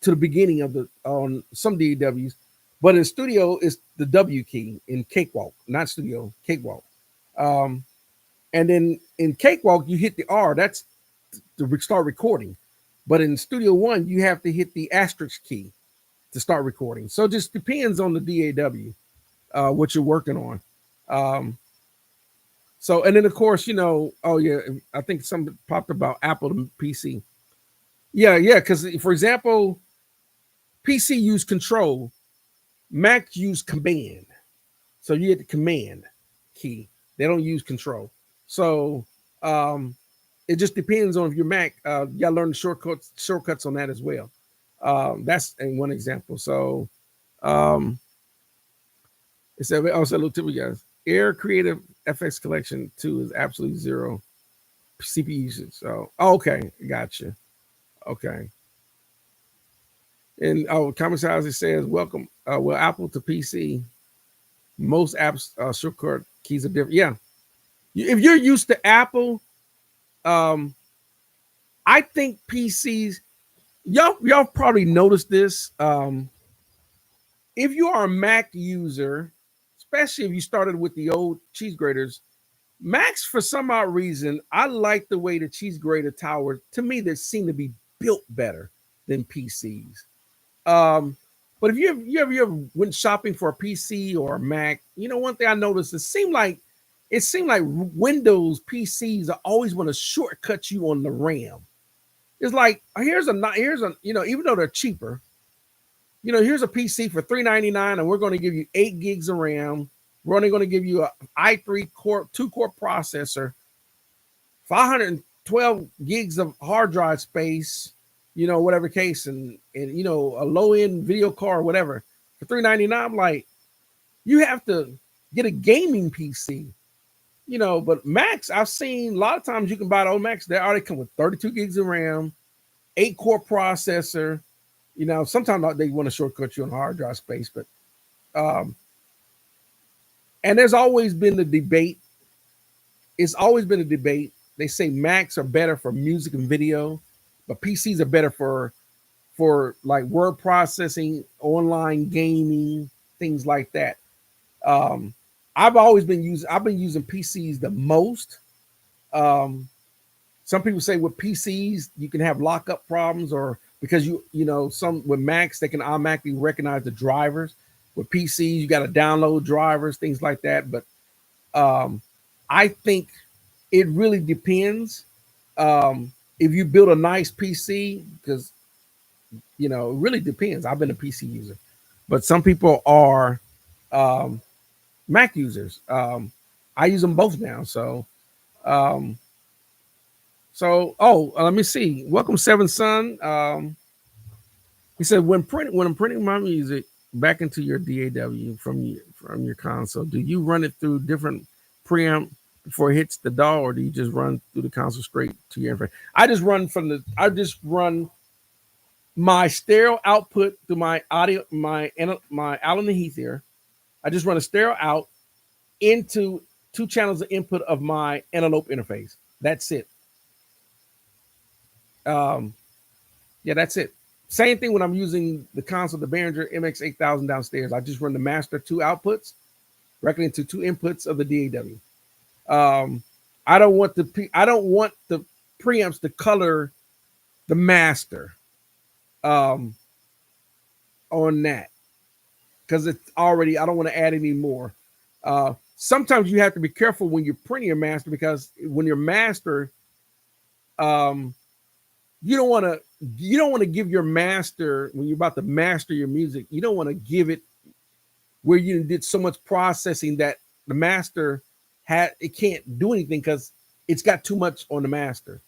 to the beginning of on some DAWs, but in Studio it's the W key in Cakewalk, not Studio, Cakewalk. And then in Cakewalk you hit the R, that's to start recording. But in Studio One you have to hit the asterisk key to start recording. So it just depends on the DAW, what you're working on. So and then of course oh yeah, I think something popped about Apple to PC. Yeah, because for example, PC use control, Mac use command. So you hit the command key. They don't use control. So it just depends on if your Mac. You gotta learn the shortcuts on that as well. That's in one example. So it said also look to you guys. Air Creative FX Collection 2 is absolutely zero CPU usage. So okay, gotcha. Okay. And Kamikaze says, welcome. Well, Apple to PC. Most apps shortcut keys are different. Yeah. If you're used to Apple, I think PCs, y'all probably noticed this. If you are a Mac user, especially if you started with the old cheese graters, Macs, for some odd reason, I like the way the cheese grater towers, to me, they seem to be built better than PCs. But if you ever went shopping for a PC or a Mac, one thing I noticed, it seemed like Windows PCs are always want to shortcut you on the RAM. It's like here's a even though they're cheaper, here's a PC for $399 and we're going to give you 8 gigs of RAM. We're only going to give you a i3 core 2-core processor, 512 gigs of hard drive space, whatever case, and a low-end video card or whatever for $399. I'm like, you have to get a gaming PC, but Macs, I've seen a lot of times you can buy the old Macs, they already come with 32 gigs of RAM, 8-core processor. Sometimes they want to shortcut you on hard drive space, but and there's always been the debate. It's always been a debate. They say Macs are better for music and video, but PCs are better for like word processing, online gaming, things like that. I've been using PCs the most. Some people say with PCs you can have lockup problems, or because some with Macs they can automatically recognize the drivers. With PCs you got to download drivers, things like that. But I think it really depends. If you build a nice PC, because it really depends. I've been a PC user, but some people are Mac users. I use them both now. Um, let me see. Welcome, Seven Son. He said, when I'm printing my music back into your DAW from your console, do you run it through different preamp before it hits the DAW, or do you just run through the console straight to your interface? I just run my stereo output through my audio, my Allen and Heath here. I just run a stereo out into two channels of input of my antelope interface. That's it. Yeah, that's it. Same thing when I'm using the console, the Behringer MX8000 downstairs. I just run the master two outputs directly into two inputs of the DAW. I don't want the preamps to color the master on that, because it's already. I don't want to add any more. Sometimes you have to be careful when you're printing your master, because when your master, you don't want to give your master, when you're about to master your music, you don't want to give it where you did so much processing that the master it can't do anything because it's got too much on the master.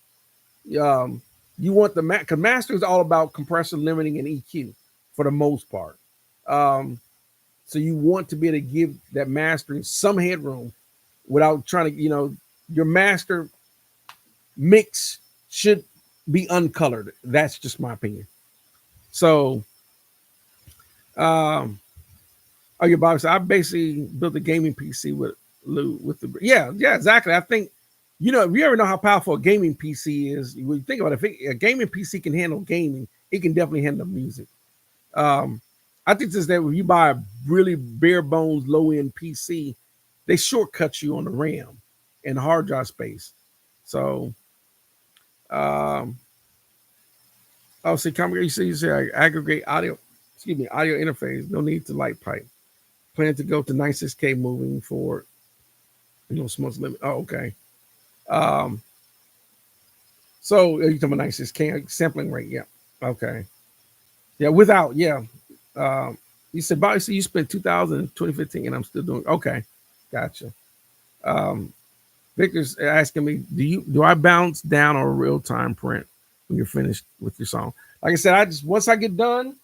You want because master is all about compressor, limiting, and EQ for the most part. So you want to be able to give that mastering some headroom without trying to, your master mix should be uncolored. That's just my opinion. So, your Bobby said, I basically built a gaming PC with Lou yeah, exactly. I think, if you ever know how powerful a gaming PC is, when you think about it, if a gaming PC can handle gaming, it can definitely handle music. I think just that when you buy a really bare bones low end PC, they shortcut you on the RAM and hard drive space. So, see, you say aggregate audio interface. No need to light pipe. Plan to go to 96K moving forward. Small limit. Oh, okay. So are you talking about 96K sampling rate? Yeah. Okay. Yeah. Without. Yeah. You said, Bobby, so you spent 2015, and I'm still doing. Okay. Gotcha. Victor's asking me, do I bounce down on a real time print when you're finished with your song? Like I said, once I get done,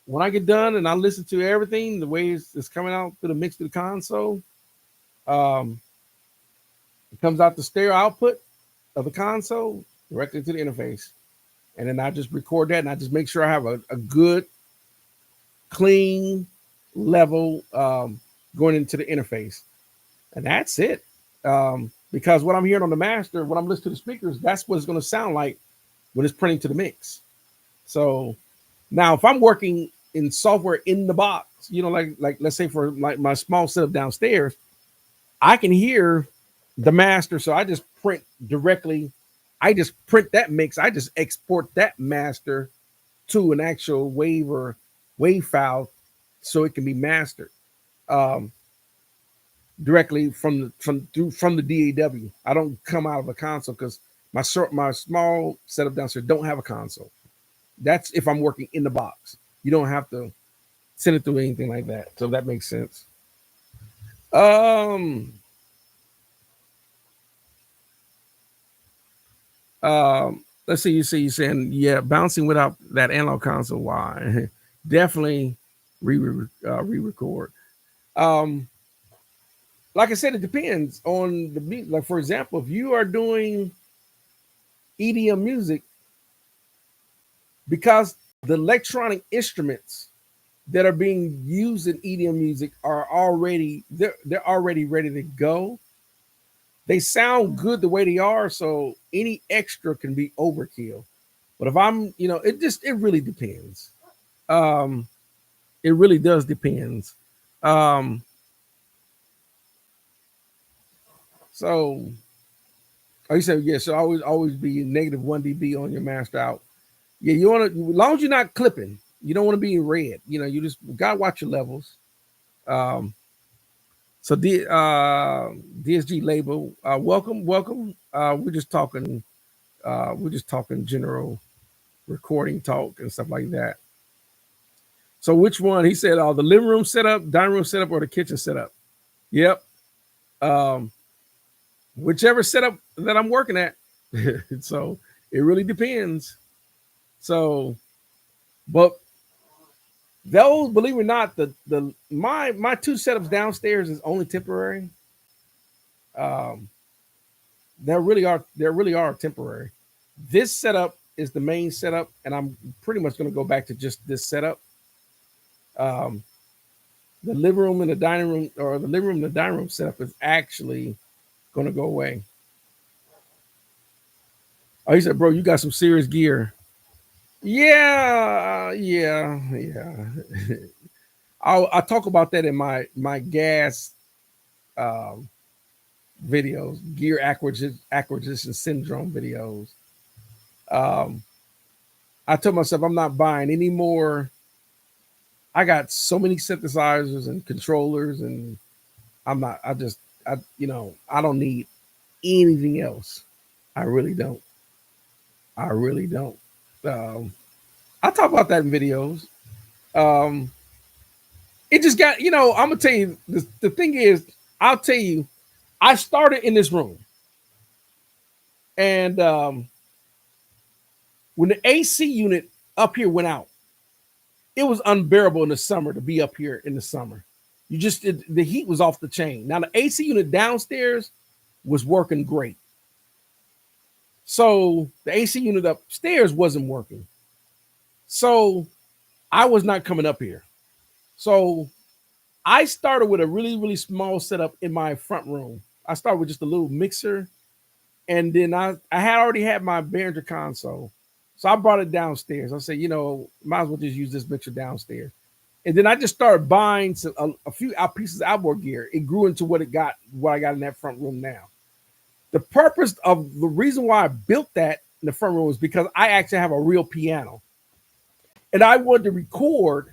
when I get done and I listen to everything, the way it's coming out through the mix to the console, it comes out the stereo output of the console directly to the interface. And then I just record that, and I just make sure I have a good, clean level going into the interface. And that's it. Because what I'm hearing on the master, when I'm listening to the speakers, that's what it's going to sound like when it's printing to the mix. So now if I'm working in software in the box, like let's say for like my small setup downstairs, I can hear the master. So I just print directly. I just print that mix. I just export that master to an actual wave file so it can be mastered directly from the DAW. I don't come out of a console because my small setup downstairs don't have a console. That's if I'm working in the box. You don't have to send it through anything like that. So that makes sense. Let's see. You saying, yeah, bouncing without that analog console. Why? Definitely re-record. Like I said, it depends on the beat. Like, for example, if you are doing EDM music, because the electronic instruments that are being used in EDM music are already they're already ready to go. They sound good the way they are, so any extra can be overkill. But if I'm, it really depends. It really does depends. So you said, yes, so always be negative 1 dB on your master out. Yeah, you want to, as long as you're not clipping, you don't want to be in red. You just gotta watch your levels. So DSG label, welcome. We're just talking general recording talk and stuff like that. So which one? He said, the living room setup, dining room setup, or the kitchen setup? Yep. Um, whichever setup that I'm working at. So it really depends. So, but those, believe it or not, the my two setups downstairs is only temporary. Um, they really are temporary. This setup is the main setup, and I'm pretty much going to go back to just this setup. Um, the living room and the dining room, or the living room and the dining room setup, is actually going to go away. Oh, he said, "Bro, you got some serious gear." Yeah, yeah. I'll talk about that in my gas um, videos, gear acquisition syndrome videos. Um, I told myself I'm not buying any more. I got so many synthesizers and controllers, and I'm not. I don't need anything else. I really don't. I really don't. Um, I talk about that in videos. Um, it just got, I'm gonna tell you, the thing is, I'll tell you, I started in this room, and when the AC unit up here went out, it was unbearable in the summer to be up here in the summer. The heat was off the chain. Now the AC unit downstairs was working great. So the AC unit upstairs wasn't working. So I was not coming up here. So I started with a really, really small setup in my front room. I started with just a little mixer, and then I had already had my Behringer console. So I brought it downstairs. I said, might as well just use this mixer downstairs. And then I just started buying a few pieces of outboard gear. It grew into what I got in that front room now. The purpose of the reason why I built that in the front room was because I actually have a real piano. And I wanted to record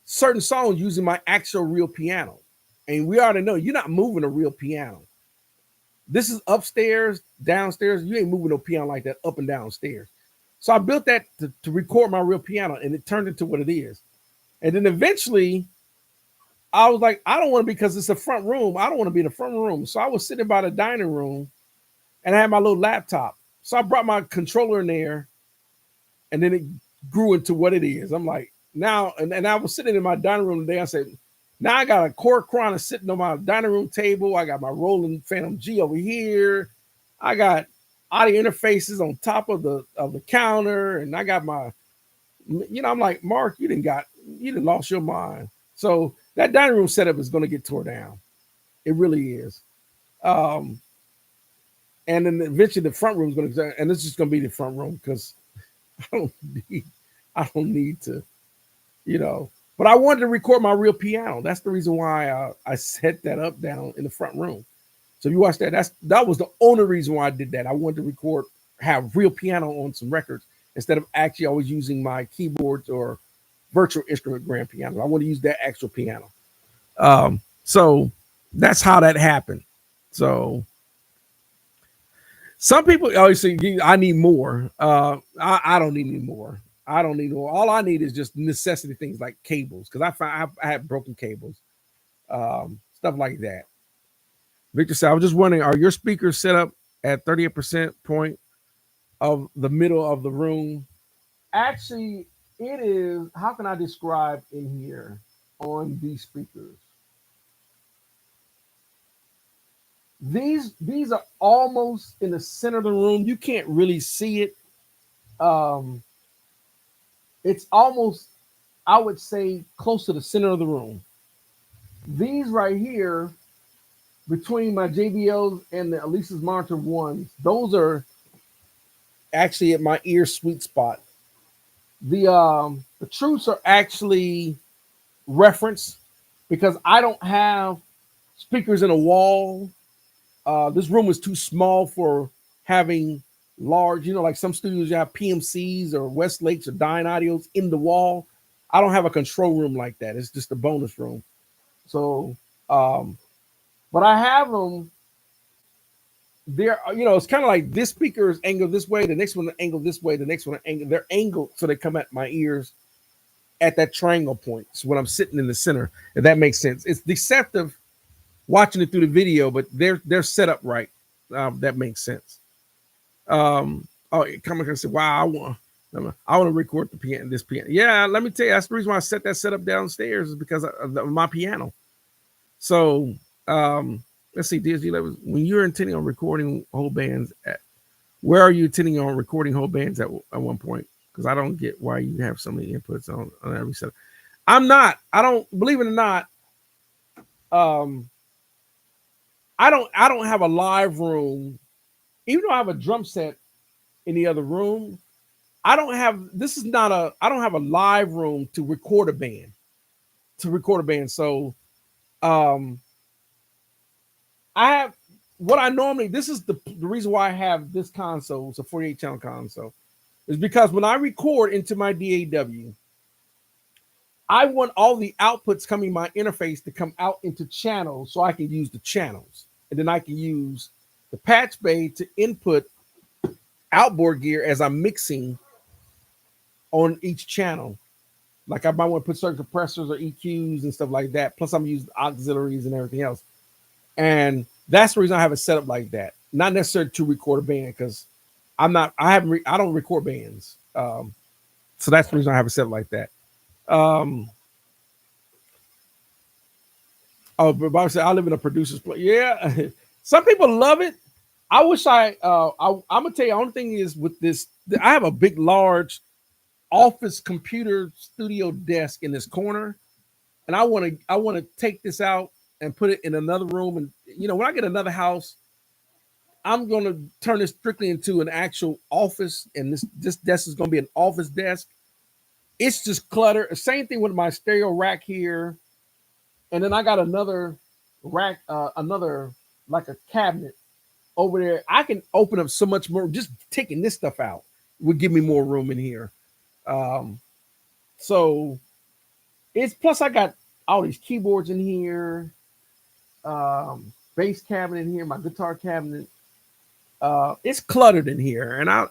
certain songs using my actual real piano. And we already know you're not moving a real piano. This is upstairs, downstairs. You ain't moving no piano like that up and downstairs. So I built that to record my real piano, and it turned into what it is. And then eventually, I was like, I don't want to, because it's a front room. I don't want to be in the front room. So I was sitting by the dining room, and I had my little laptop. So I brought my controller in there, and then it grew into what it is. I'm like, now, and I was sitting in my dining room today. I said, now I got a Korg Krona sitting on my dining room table. I got my Roland Phantom G over here. I got audio interfaces on top of the counter, and I got my, I'm like, Mark, you didn't lost your mind. So that dining room setup is going to get tore down. It really is. Um, and then eventually the front room is going to, and it's just going to be the front room, because I don't need, I don't need to, you know. But I wanted to record my real piano. That's the reason why I set that up down in the front room. So if you watch that, that was the only reason why I did that. I wanted to have real piano on some records instead of actually always using my keyboards or virtual instrument grand piano. I want to use that actual piano. So that's how that happened. So some people always say, I need more. I don't need any more. I don't need more. All I need is just necessity things like cables, because I have broken cables, stuff like that. Victor said, I was just wondering, are your speakers set up at 38% point of the middle of the room? Actually, it is. How can I describe in here on these speakers? These are almost in the center of the room. You can't really see it. Um, it's almost, I would say, close to the center of the room. These right here, between my JBLs and the Alesis Monitor ones, those are actually at my ear sweet spot. The truths are actually reference, because I don't have speakers in a wall. This room is too small for having large, like some studios you have PMCs or Westlakes or Dyne Audios in the wall. I don't have a control room like that. It's just a bonus room. So, but I have them there. It's kind of like this speaker is angled this way, the next one angled this way, the next one angled. They're angled so they come at my ears at that triangle point. So when I'm sitting in the center, if that makes sense. It's deceptive watching it through the video, but they're set up right. That makes sense. Oh, come and say, wow, I want to record the piano. This piano, yeah. Let me tell you, that's the reason why I set that setup downstairs is because of my piano. So let's see, DSG levels. When you're intending on recording whole bands, where are you intending on recording whole bands at one point? Because I don't get why you have so many inputs on every setup. I'm not. I don't believe it or not. I don't have a live room, even though I have a drum set in the other room. I don't have I don't have a live room to record a band. So I have what I normally, this is the reason why I have this console, it's a 48 channel console, is because when I record into my DAW, I want all the outputs coming my interface to come out into channels so I can use the channels. And then I can use the patch bay to input outboard gear as I'm mixing on each channel. Like I might want to put certain compressors or EQs and stuff like that. Plus I'm using auxiliaries and everything else. And that's the reason I have it set up like that. Not necessarily to record a band, because I don't record bands. So that's the reason I have it set up like that. Oh, but Bob said I live in a producer's place. Yeah, some people love it. I wish I'm gonna tell you. The only thing is with this, I have a big, large office computer studio desk in this corner, and I want to take this out and put it in another room. And when I get another house, I'm gonna turn this strictly into an actual office, and this desk is gonna be an office desk. It's just clutter. Same thing with my stereo rack here. And then I got another rack, another like a cabinet over there. I can open up so much more. Just taking this stuff out would give me more room in here. So it's, plus I got all these keyboards in here, bass cabinet in here, my guitar cabinet. It's cluttered in here, and I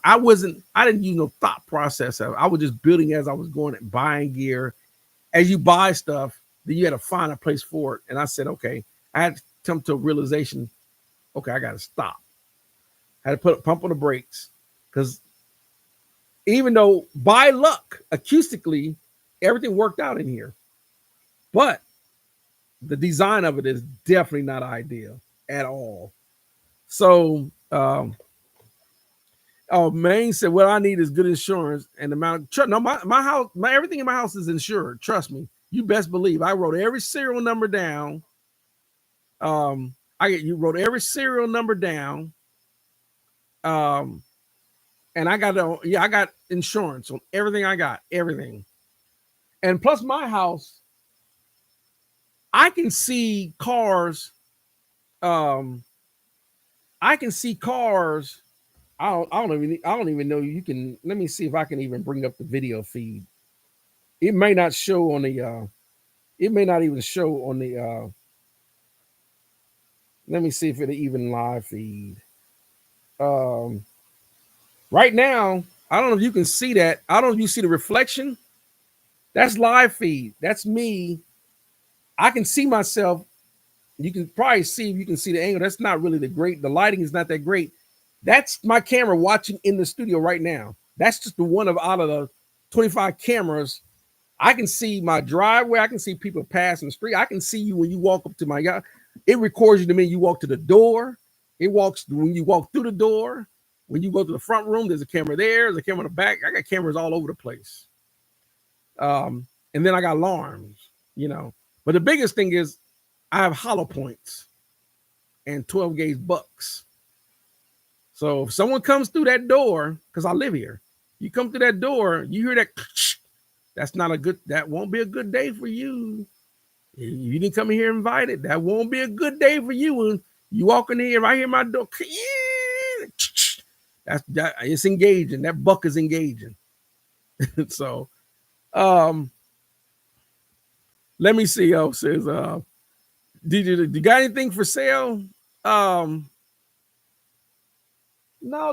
didn't use no thought process of it. I was just building as I was going and buying gear. As you buy stuff, then you had to find a place for it. And I said, okay, I had to come to a realization, okay, I got to stop. I had to put a pump on the brakes, because even though by luck, acoustically, everything worked out in here, but the design of it is definitely not ideal at all. So, Maine said, what I need is good insurance and the amount of, no, my house, everything in my house is insured. Trust me. You best believe I wrote every serial number down. You wrote every serial number down. And I got insurance on everything I got, everything. And plus my house, I can see cars. I can see cars. I don't even know you can. Let me see if I can even bring up the video feed. It may not show on the it may not even show on the let me see if it'll even live feed. Right now, I don't know if you can see that. I don't know if you see the reflection. That's live feed. That's me. I can see myself. You can probably see if you can see the angle. That's not really the lighting is not that great. That's my camera watching in the studio right now. That's just the one out of the 25 cameras. I can see my driveway. I can see people passing the street. I can see you when you walk up to my yard. It records you to me. You walk to the door. It walks when you walk through the door. When you go to the front room, there's a camera there. There's a camera in the back. I got cameras all over the place. And then I got alarms, But the biggest thing is I have hollow points and 12 gauge bucks. So if someone comes through that door, because I live here, you come through that door, you hear that, that won't be a good day for you. You didn't come in here invited. That won't be a good day for you. When you walk in here, I hear my door. It's engaging. That buck is engaging. So, let me see. Says, did you got anything for sale? No,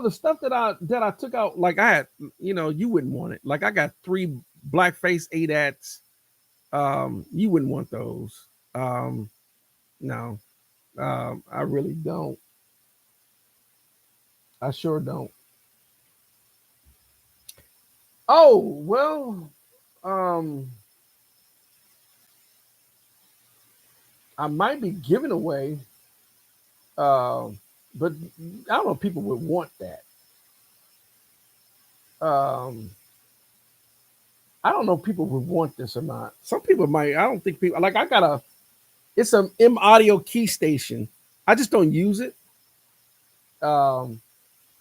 the stuff that I took out, like I had, you wouldn't want it. Like I got 3 Blackface ADATs. You wouldn't want those. No. I really don't. I sure don't. Oh well, um, I might be giving away, uh, but I don't know if people would want that. Um, I don't know if people would want this or not. Some people might. I don't think people like. I got a. It's a M audio key station. I just don't use it. Um,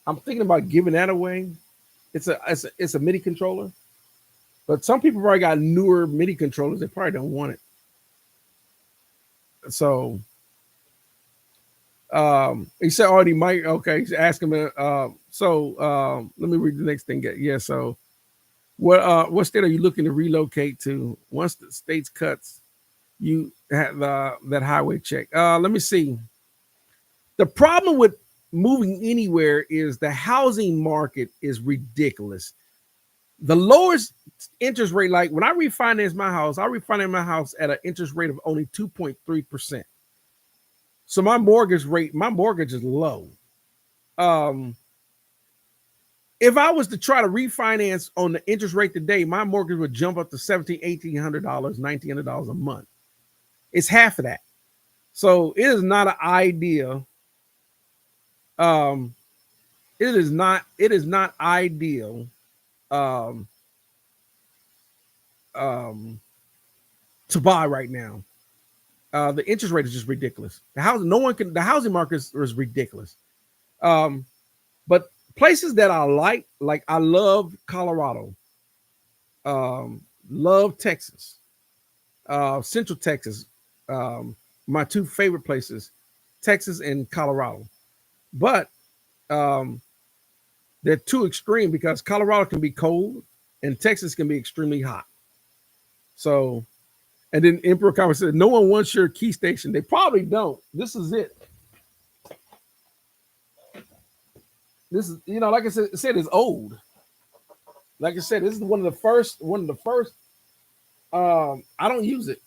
I'm thinking about giving that away. It's a MIDI controller, but some people probably got newer MIDI controllers. They probably don't want it. So he said already Mike. Okay, he's asking me. Let me read the next thing. Yeah. So what state are you looking to relocate to? Once the state's cuts, you have that highway check. Let me see. The problem with moving anywhere is the housing market is ridiculous. The lowest interest rate, like when I refinance my house, I refinance my house at an interest rate of only 2.3%. So my mortgage is low. Um, if I was to try to refinance on the interest rate today, my mortgage would jump up to $1,700, $1,800, $1,900 a month. It's half of that. So it is not an idea. Um, it is not ideal. Um, um, to buy right now. The interest rate is just ridiculous. The housing market is ridiculous. Um, but places that like I love Colorado, love Texas, Central Texas. My two favorite places, Texas and Colorado. But um, they're too extreme because Colorado can be cold and Texas can be extremely hot. So, and then Emperor Conway said, no one wants your key station. They probably don't. This is it. This is, like I said, it's old. Like I said, this is one of the first. I don't use it.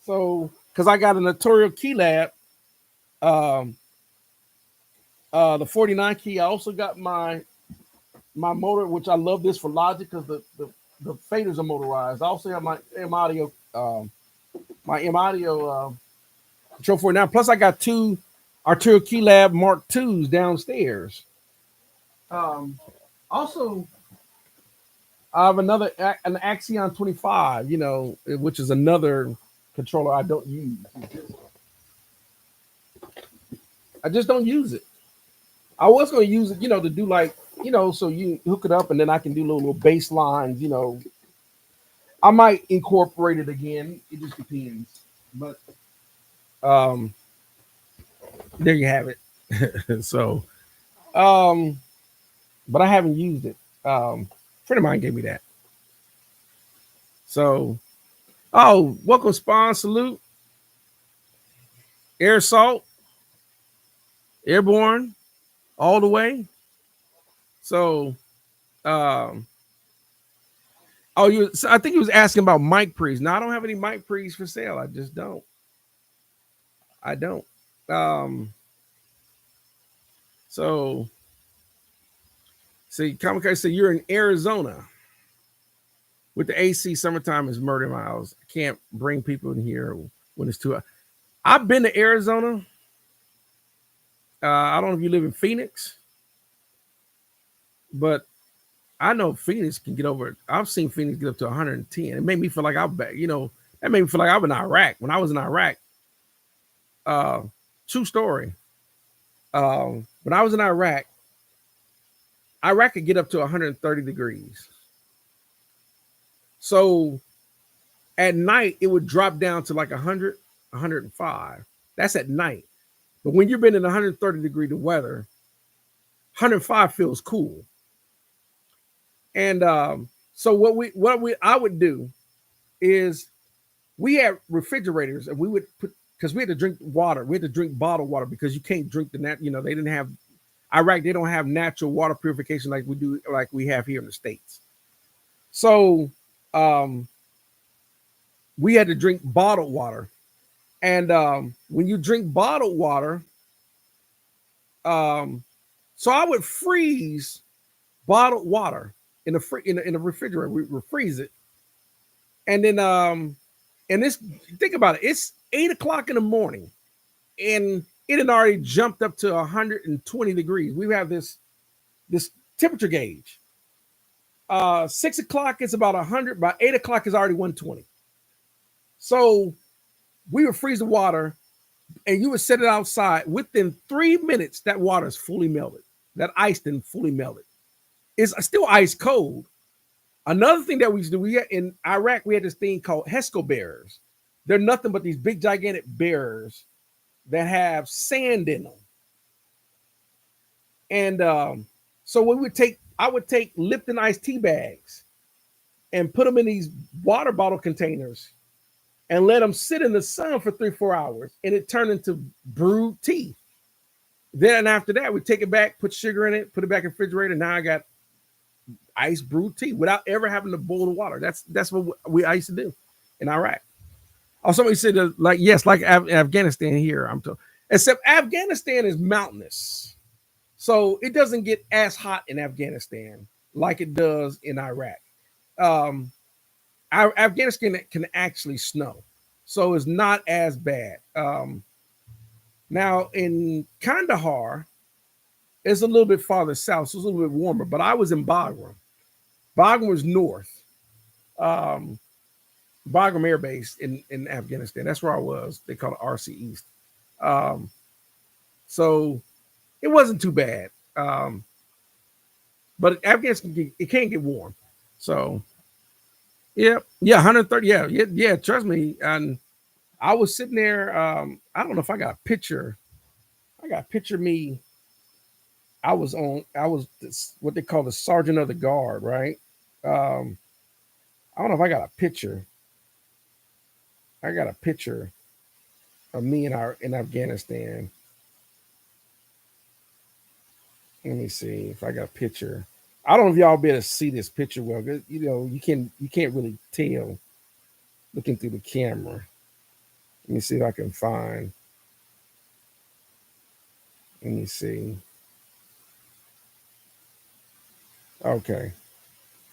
So, because I got a Notorial Key Lab, um, the 49 key. I also got my motor, which I love this for Logic because the faders are motorized. I also have my M Audio, control for it now. Plus, I got two Arturo Key Lab Mark IIs downstairs. Um, Also, I have an Axion 25, which is another controller I don't use. I just don't use it. I was going to use it, to do like, so you hook it up and then I can do little bass lines. I might incorporate it again. It just depends. But um, there you have it. So, um, but I haven't used it. A friend of mine gave me that. So, welcome, Spawn. Salute. Air Salt, Airborne, all the way. So, um, I think he was asking about mic pre's. Now I don't have any mic pre's for sale. I just don't. I don't. Um, so see, Kamikaze said you're in Arizona with the AC. Summertime is murder miles. I can't bring people in here when it's too hot. I've been to Arizona. I don't know if you live in Phoenix, but I know Phoenix can get over. I've seen Phoenix get up to 110. It made me feel like I'm back. That made me feel like I was in Iraq. When I was in Iraq, uh, true story. When I was in Iraq could get up to 130 degrees. So at night, it would drop down to like 100, 105. That's at night. But when you've been in 130-degree weather, 105 feels cool. And so what I would do is we had refrigerators and we would put, because we had to drink water. We had to drink bottled water because you can't drink they didn't have Iraq, they don't have natural water purification like we have here in the States. So we had to drink bottled water. And when you drink bottled water, so I would freeze bottled water in the refrigerator. We would freeze it, and then and this think about it. It's 8 o'clock in the morning, and it had already jumped up to 120 degrees. We have this temperature gauge. 6 o'clock is about 100. By 8 o'clock is already 120. So we would freeze the water, and you would set it outside. Within 3 minutes, that water is fully melted. That ice then fully melted. It's still ice cold. Another thing that we used to do, in Iraq, we had this thing called Hesco bearers. They're nothing but these big, gigantic bearers that have sand in them. And so I would take Lipton iced tea bags and put them in these water bottle containers and let them sit in the sun for 3-4 hours, and it turned into brewed tea. Then after that, we take it back, put sugar in it, put it back in the refrigerator. Now I got ice brewed tea without ever having to boil the water. That's what I used to do in Iraq. Oh, somebody said like yes, like Afghanistan here. I'm told, except Afghanistan is mountainous, so it doesn't get as hot in Afghanistan like it does in Iraq. Um, Afghanistan can actually snow, so it's not as bad. Now in Kandahar, it's a little bit farther south, so it's a little bit warmer. But I was in Bagram. Bagram was north. Um, Bagram Air Base in Afghanistan. That's where I was. They call it RC East. Um, so it wasn't too bad. But Afghanistan, it can get warm. So yeah, 130. Yeah. Trust me. And I was sitting there. I don't know if I got a picture. I got a picture of me. I was what they call the sergeant of the guard, right? Um, I don't know if I got a picture. I got a picture of me in Afghanistan. Let me see if I got a picture. I don't know if y'all be able to see this picture well. You can't really tell looking through the camera. Let me see if I can find. Let me see. Okay.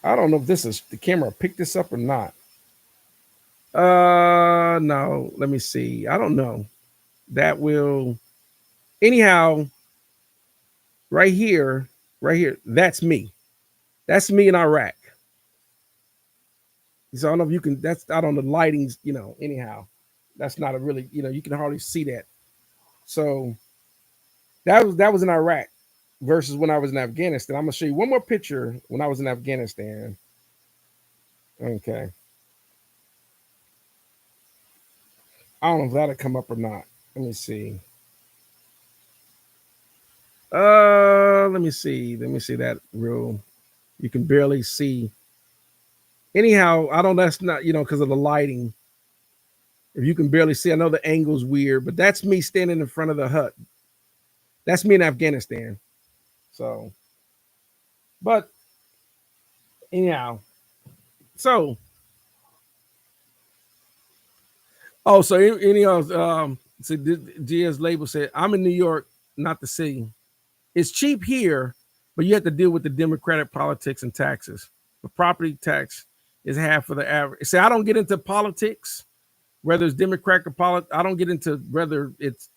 I don't know if this is the camera picked this up or not. No, let me see. I don't know. That will anyhow, right here, that's me. That's me in Iraq. So I don't know if you can that's out on the lightings, anyhow. That's not a really, you can hardly see that. So that was in Iraq versus when I was in Afghanistan. I'm gonna show you one more picture when I was in Afghanistan. Okay. I don't know if that'll come up or not. Let me see. Let me see. Let me see that real. You can barely see. Anyhow, I don't. That's not because of the lighting. If you can barely see, I know the angle's weird, but that's me standing in front of the hut. That's me in Afghanistan. So, but anyhow, so so anyhow, so GS label said, "I'm in New York, not the city. It's cheap here, but you have to deal with the Democratic politics and taxes. The property tax is half of the average. See, I don't get into politics, whether it's Democratic or politics. I don't get into whether it's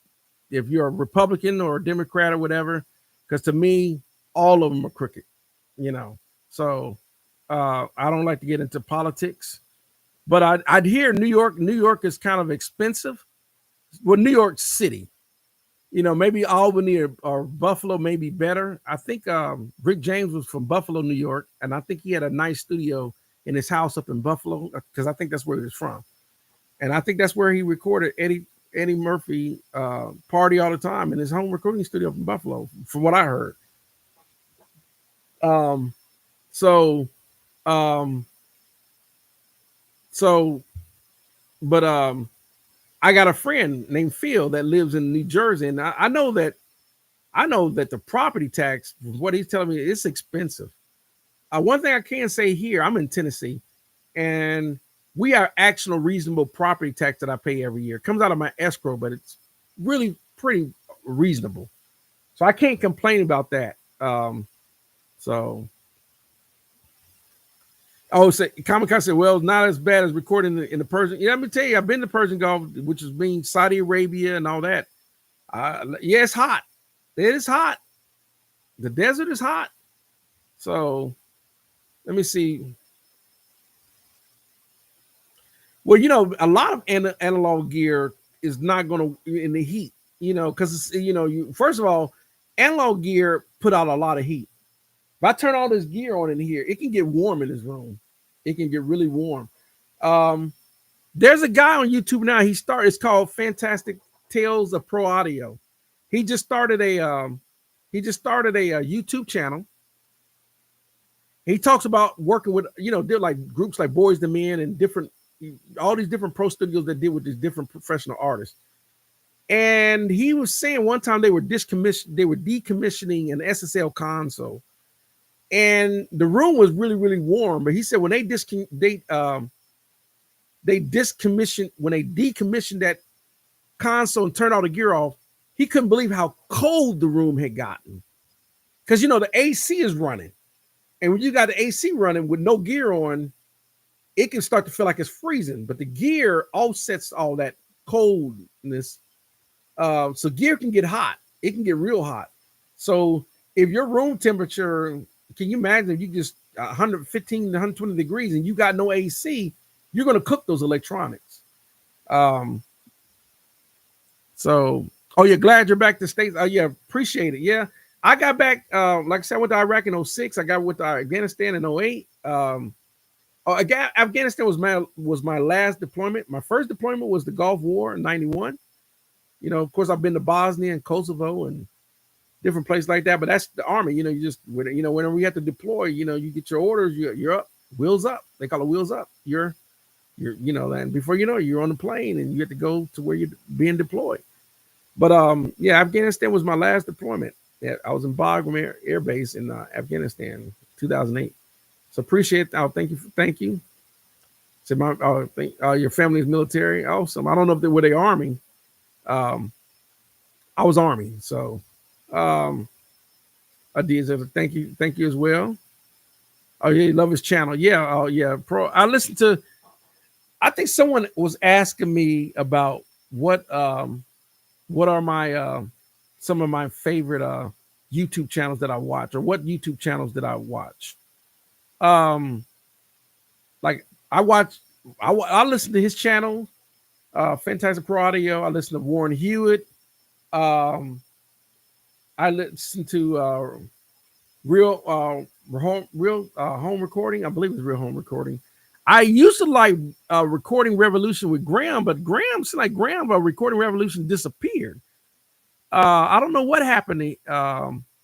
if you're a Republican or a Democrat or whatever, because to me, all of them are crooked, you know. So I don't like to get into politics, but I'd hear New York is kind of expensive. Well, New York City, maybe Albany or Buffalo may be better. I think Rick James was from Buffalo, New York, and I think he had a nice studio in his house up in Buffalo because I think that's where he was from, and I think that's where he recorded Eddie Murphy Party All the Time in his home recording studio from Buffalo, from what I heard. Um, so, um, so, but I got a friend named Phil that lives in New Jersey, and I know that the property tax, what he's telling me, it's expensive. One thing I can say here, I'm in Tennessee, and we are actual reasonable property tax that I pay every year. It comes out of my escrow, but it's really pretty reasonable. So I can't complain about that. So say Kamikaze said, well, it's not as bad as recording in the Persian. Yeah, let me tell you, I've been to Persian Gulf, which is being Saudi Arabia and all that. Yeah, it's hot. It is hot. The desert is hot. So let me see. Well, a lot of analog gear is not going to in the heat, because you first of all, analog gear put out a lot of heat. If I turn all this gear on in here, it can get warm in this room. It can get really warm. There's a guy on YouTube now. It's called Fantastic Tales of Pro Audio. He just started a YouTube channel. He talks about working with, they're like groups like Boys to Men and all these different pro studios that deal with these different professional artists. And he was saying one time they were decommissioning an SSL console, and the room was really, really warm. But he said when they decommissioned that console and turned all the gear off, he couldn't believe how cold the room had gotten. Because the AC is running. And when you got the AC running with no gear on, it can start to feel like it's freezing. But the gear offsets all that coldness. So gear can get hot. It can get real hot. So if your room temperature, can you imagine if you just 115 to 120 degrees and you got no AC, you're going to cook those electronics. So, you're glad you're back to States. Oh, yeah, appreciate it. Yeah. I got back, like I said, I went to Iraq in 06. I got with Afghanistan in 08. Afghanistan was my last deployment. My first deployment was the Gulf War in 91. Of course, I've been to Bosnia and Kosovo and different places like that. But that's the Army. You just, whenever we have to deploy, you get your orders, you're up, wheels up. They call it wheels up. You're, and before you know it, you're on the plane and you have to go to where you're being deployed. But yeah, Afghanistan was my last deployment. Yeah, I was in Bagram Air Base in Afghanistan, 2008. So appreciate that. Thank you. So your family is military. Awesome. I don't know if they were Army. I was Army, so I did. Thank you as well. Oh yeah, you love his channel. Yeah, oh yeah. I listened to. I think someone was asking me about what are my some of my favorite YouTube channels that I watch, or what YouTube channels did I watch. Like I listen to his channel, Fantastic Pro Audio. I listen to Warren Hewitt. I listen to Real Home Recording. I believe it's Real Home Recording. I used to like Recording Revolution with Graham, but Graham Recording Revolution disappeared. I don't know what happened.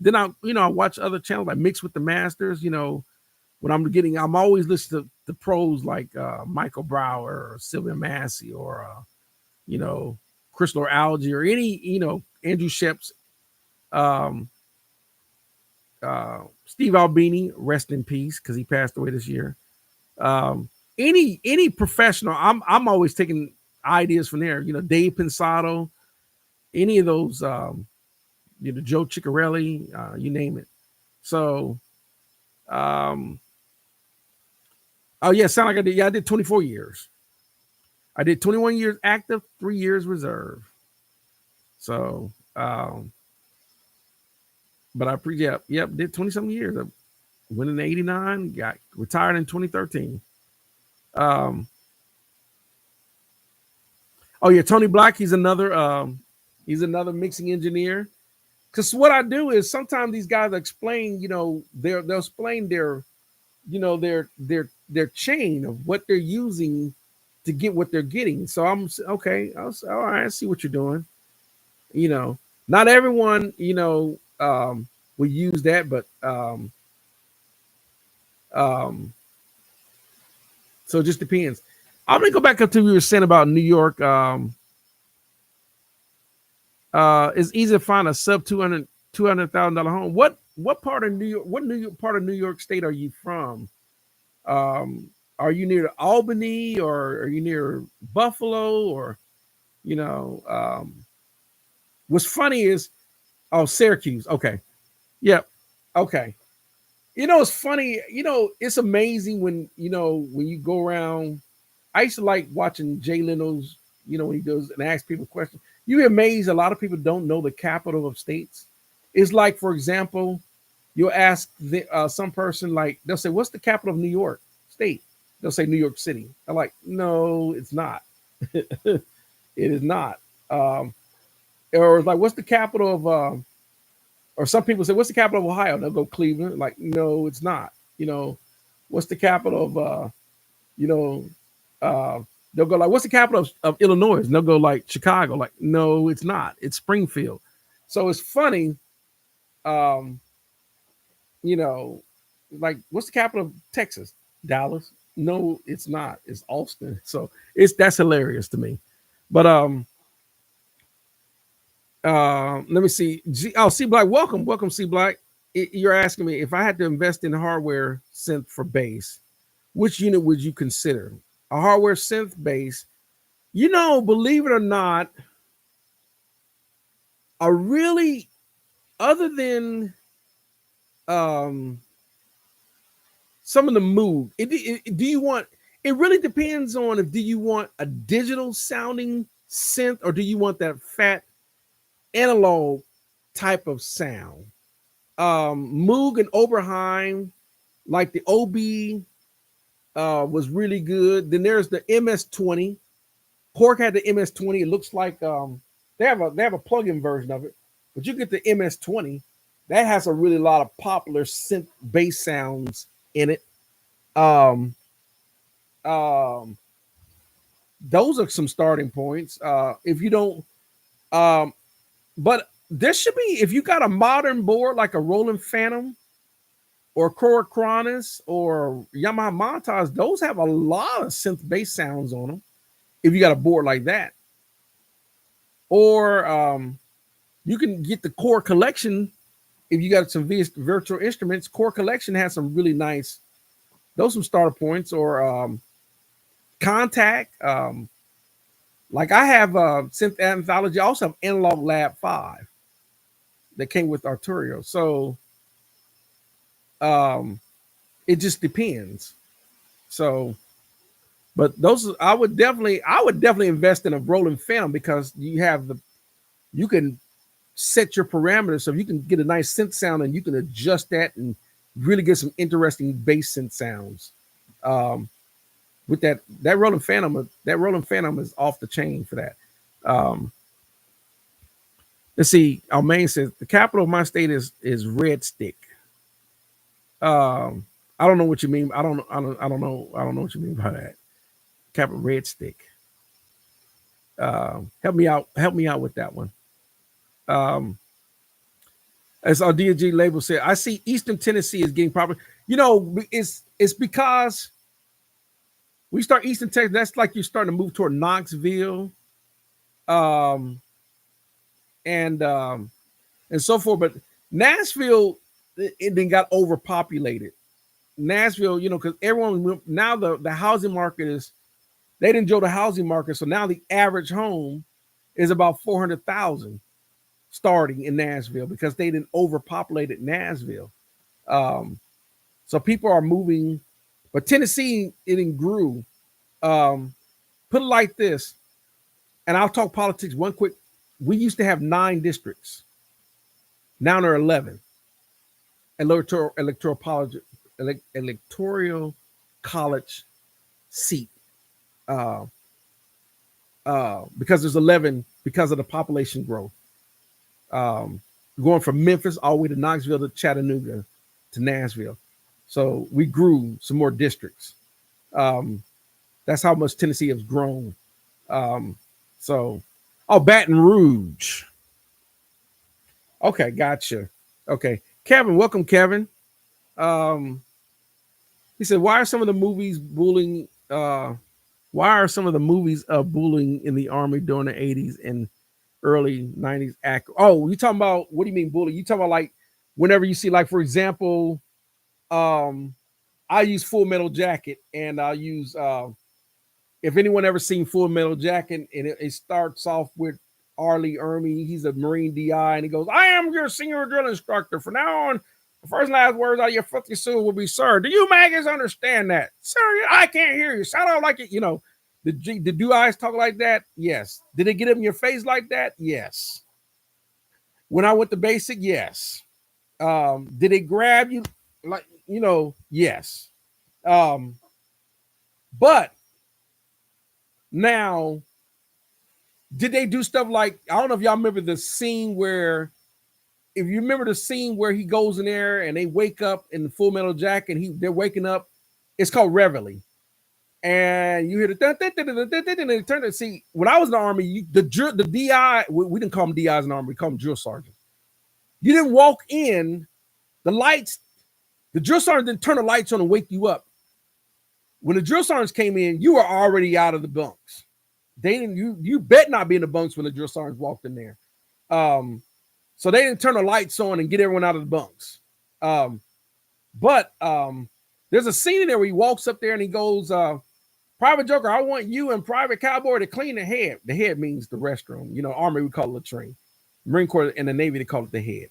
Then I watch other channels like Mix with the Masters. When I'm always listening to the pros like Michael Brower or Sylvia Massey or Crystal Algae or any Andrew Sheps, Steve Albini, rest in peace because he passed away this year. Any professional, I'm always taking ideas from there. Dave Pensado, any of those, Joe Ciccarelli, you name it. So, oh yeah, sound like I did. Yeah, I did 24 years. I did 21 years active, 3 years reserve. So, but I did 20 something years. I went in 89, got retired in 2013. Oh yeah, Tony Black. He's another mixing engineer. Because what I do is sometimes these guys explain, they'll explain their chain of what they're using to get what they're getting. So I'm okay. All right. I see what you're doing. Not everyone, will use that, but so it just depends. I'm gonna go back up to what you were saying about New York. It's easy to find a sub $200,000 home. What part of New York? What part of New York State are you from? are you near Albany or are you near Buffalo or you know? What's funny is Syracuse. Okay, yep, okay. It's funny. It's amazing when when you go around. I used to like watching Jay Leno's. When he goes and asks people questions. You get amazed. A lot of people don't know the capital of states. It's like, for example, you'll ask some person like they'll say, "What's the capital of New York State?" They'll say New York City. I'm like, no, it's not. It is not. Or like, what's the capital of? Or some people say, "What's the capital of Ohio?" They'll go Cleveland. Like, no, it's not. What's the capital of? You know, uh, they'll go like, "What's the capital of Illinois?" And they'll go like Chicago. Like, no, it's not. It's Springfield. So it's funny. Um, you know, like, what's the capital of Texas? Dallas. No, it's not. It's Austin. So that's hilarious to me. But let me see. C Black, welcome, C Black. You're asking me if I had to invest in hardware synth for bass, which unit would you consider? A hardware synth bass. Believe it or not, a really other than um some of the Moog. Do you want? It really depends on if do you want a digital sounding synth or do you want that fat analog type of sound. Moog and Oberheim, like the OB, was really good. Then there's the MS-20. Korg had the MS-20. It looks like they have a plug-in version of it, but you get the MS-20. That has a really lot of popular synth bass sounds in it. Um, um, those are some starting points. If you don't, um, but there should be if you got a modern board like a Roland Phantom or Korg Kronos or Yamaha Montage, those have a lot of synth bass sounds on them. If you got a board like that, or you can get the Core Collection. If you got some virtual instruments, Core Collection has some really nice. Those some starter points or Contact. Like I have Synth Anthology. I also have Analog Lab 5 that came with Arturio. So um, it just depends. So, but those I would definitely invest in a Roland Phantom because you can set your parameters so you can get a nice synth sound and you can adjust that and really get some interesting bass synth sounds. Um, with that Roland Phantom is off the chain for that. Um, let's see. Almain says the capital of my state is Red Stick. Um, I don't know what you mean. I don't know what you mean by that. Capital Red Stick. Help me out. Help me out with that one. Um, as our DG label said, I see Eastern Tennessee is getting popular. It's because we start Eastern Texas. That's like you're starting to move toward Knoxville, um, and and so forth. But Nashville, it then got overpopulated. Nashville, because everyone now the housing market is they didn't enjoy the housing market, so now the average home is about 400,000 starting in Nashville because they didn't overpopulated Nashville. Um, so people are moving, but Tennessee it grew. Um, put it like this, and I'll talk politics one quick. We used to have 9 districts. Now there are 11 electoral college seat. Uh, because there's 11 because of the population growth. Going from Memphis all the way to Knoxville to Chattanooga to Nashville. So we grew some more districts. Um, that's how much Tennessee has grown. Um, so, Baton Rouge. Okay, gotcha. Okay, Kevin, welcome, Kevin. Um, he said, "Why are some of the movies bullying? Why are some of the movies of bullying in the army during the '80s and early '90s accurate?" Oh, you talking about what do you mean bullying? You talking about like whenever you see, like for example, um, I use Full Metal Jacket, and I'll use if anyone ever seen Full Metal Jacket, and it starts off with Arlie Ermy. He's a Marine DI, and he goes, "I am your senior drill instructor. From now on, the first and last words out of your filthy soul will be, sir. Do you maggots understand that? Sir, I can't hear you. Shout out like it, you know." Did do eyes talk like that? Yes. Did it get up in your face like that? Yes. When I went to basic, yes. Did it grab you like, you know? Yes. But now, did they do stuff like, I don't know if y'all remember the scene where, if you remember the scene where he goes in there and they wake up in the Full Metal Jacket, and they're waking up. It's called Reveille. And you hear the turn to see. When I was in the Army, the DI, we didn't call them DIs in the Army, we called them drill sergeants. You didn't walk in, the lights, the drill sergeant didn't turn the lights on and wake you up. When the drill sergeants came in, you were already out of the bunks. They didn't, you bet not be in the bunks when the drill sergeants walked in there. So they didn't turn the lights on and get everyone out of the bunks. But there's a scene in there where he walks up there and he goes, "Private Joker, I want you and Private Cowboy to clean the head." The head means the restroom. You know, Army, we call it latrine. Marine Corps and the Navy, they call it the head.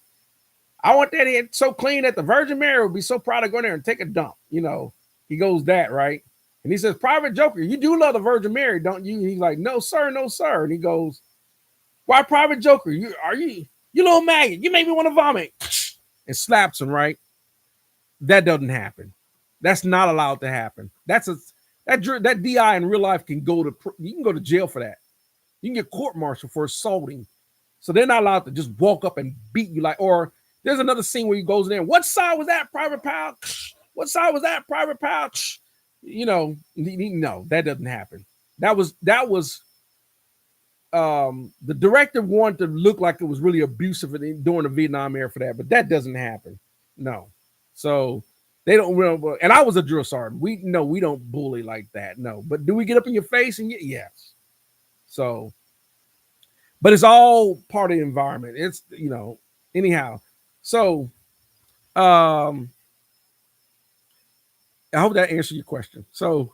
"I want that head so clean that the Virgin Mary would be so proud to go in there and take a dump." You know, he goes that, right? And he says, "Private Joker, you do love the Virgin Mary, don't you?" And he's like, "No, sir, no, sir." And he goes, "Why, Private Joker, you little maggot, you make me want to vomit." And slaps him, right? That doesn't happen. That's not allowed to happen. That DI in real life you can go to jail for that. You can get court-martialed for assaulting. So they're not allowed to just walk up and beat you like, or there's another scene where he goes in there, "What side was that, Private Powell? What side was that, Private Powell?" You know, no, that doesn't happen. That was the director wanted to look like it was really abusive during the Vietnam era for that, but that doesn't happen. No. So they don't really, and I was a drill sergeant. We don't bully like that. No, but do we get up in your face? And yes. So, but it's all part of the environment. It's, you know, anyhow. So, I hope that answered your question. So,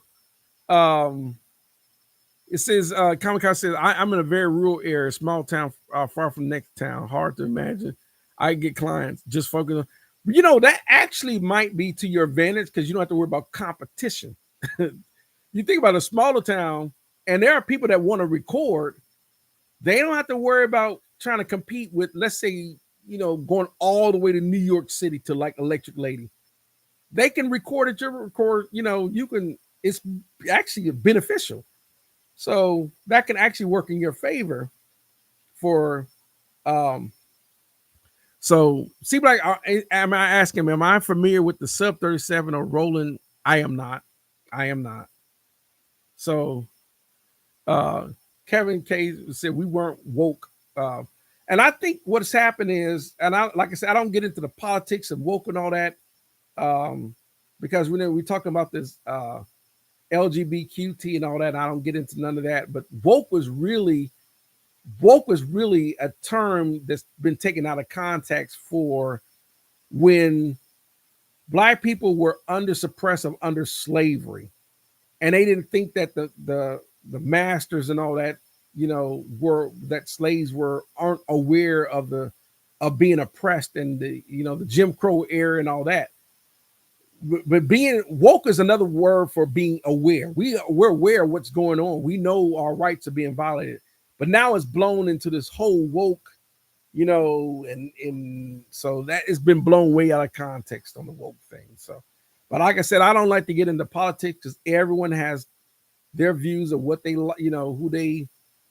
it says, Kamikaze says, I'm in a very rural area, small town, far from next town. Hard to imagine I get clients just focus on. You know, that actually might be to your advantage because you don't have to worry about competition. You think about a smaller town, and there are people that want to record. They don't have to worry about trying to compete with, let's say, you know, going all the way to New York City to like Electric Lady. They can record at your record, you know, it's actually beneficial. So that can actually work in your favor for so see, like, am I asking, am I familiar with the Sub 37 or Roland? I am not. So Kevin K said we weren't woke. And I think what's happened is, and I, like I said, I don't get into the politics of woke and all that. Because we're talking about this LGBTQT and all that. And I don't get into none of that. But woke was really a term that's been taken out of context for when Black people were under suppressive, under slavery, and they didn't think that the masters and all that, you know, that slaves aren't aware of being oppressed and the Jim Crow era and all that. But being woke is another word for being aware. We're aware of what's going on. We know our rights are being violated. But now it's blown into this whole woke, you know, and so that has been blown way out of context on the woke thing. So, but like I said, I don't like to get into politics because everyone has their views of what they, you know, who they,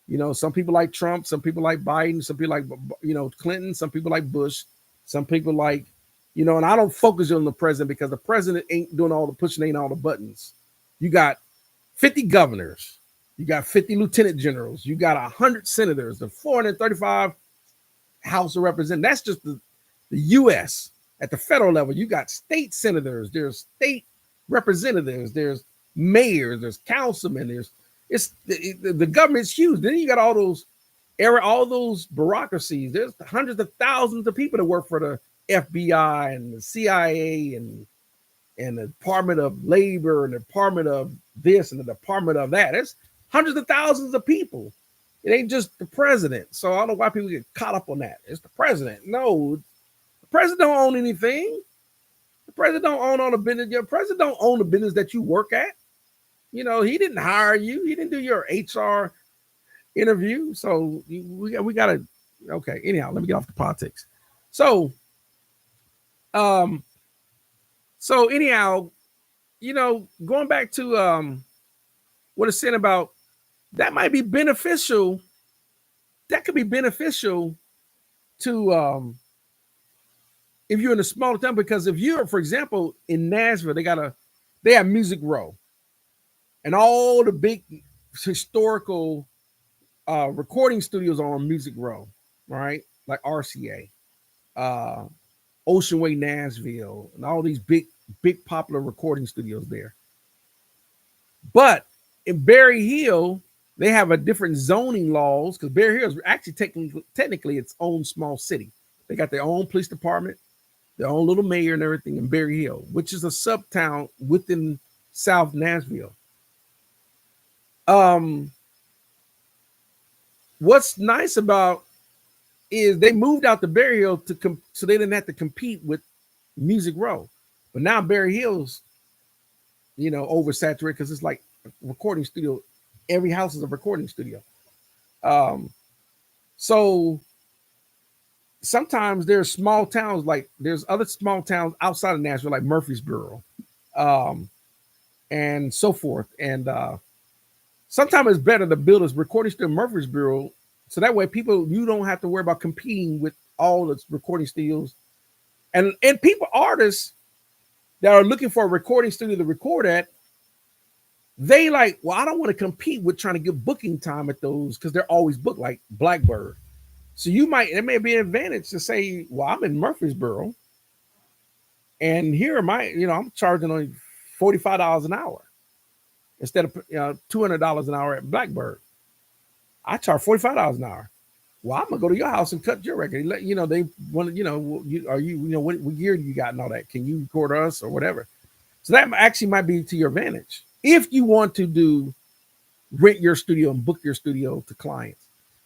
you know, some people like Trump, some people like Biden, some people like, you know, Clinton, some people like Bush, some people like, you know, and I don't focus on the president because the president ain't doing all the pushing, ain't all the buttons. You got 50 governors. You got 50 lieutenant generals. You got 100 senators, the 435 House of Representatives. That's just the U.S. At the federal level. You got state senators. There's state representatives. There's mayors. There's councilmen. The government's huge. Then you got all those bureaucracies. There's hundreds of thousands of people that work for the FBI and the CIA and and the Department of Labor and the Department of this and the Department of that. There's hundreds of thousands of people. It ain't just the president. So I don't know why people get caught up on that. It's the president. No, the president don't own anything. The president don't own all the business. Your president don't own the business that you work at. He didn't hire you. He didn't do your HR interview. So we got to, okay. Anyhow, let me get off the politics. So, anyhow, going back to what it's saying about that might be beneficial. That could be beneficial to if you're in a smaller town, because if you're, for example, in Nashville, they have Music Row, and all the big historical recording studios are on Music Row, right? Like RCA, Ocean Way, Nashville, and all these big popular recording studios there. But in Berry Hill, they have a different zoning laws, because Berry Hill is actually technically its own small city. They got their own police department, their own little mayor and everything in Berry Hill, which is a sub-town within South Nashville. What's nice about is they moved out to Berry Hill so they didn't have to compete with Music Row. But now Berry Hill's, oversaturated, because it's like a recording studio. Every house is a recording studio. So sometimes there's small towns, like there's other small towns outside of Nashville, like Murfreesboro, and so forth. And sometimes it's better to build a recording studio in Murfreesboro, so that way you don't have to worry about competing with all the recording studios. And artists that are looking for a recording studio to record at, they I don't want to compete with trying to get booking time at those, because they're always booked, like Blackbird. So it may be an advantage to say, well, I'm in Murfreesboro, and here am I, I'm charging only $45 an hour instead of $200 an hour at Blackbird. I charge $45 an hour. Well, I'm gonna go to your house and cut your record. They want to, what gear do you got and all that? Can you record us or whatever? So that actually might be to your advantage if you want to rent your studio and book your studio to clients.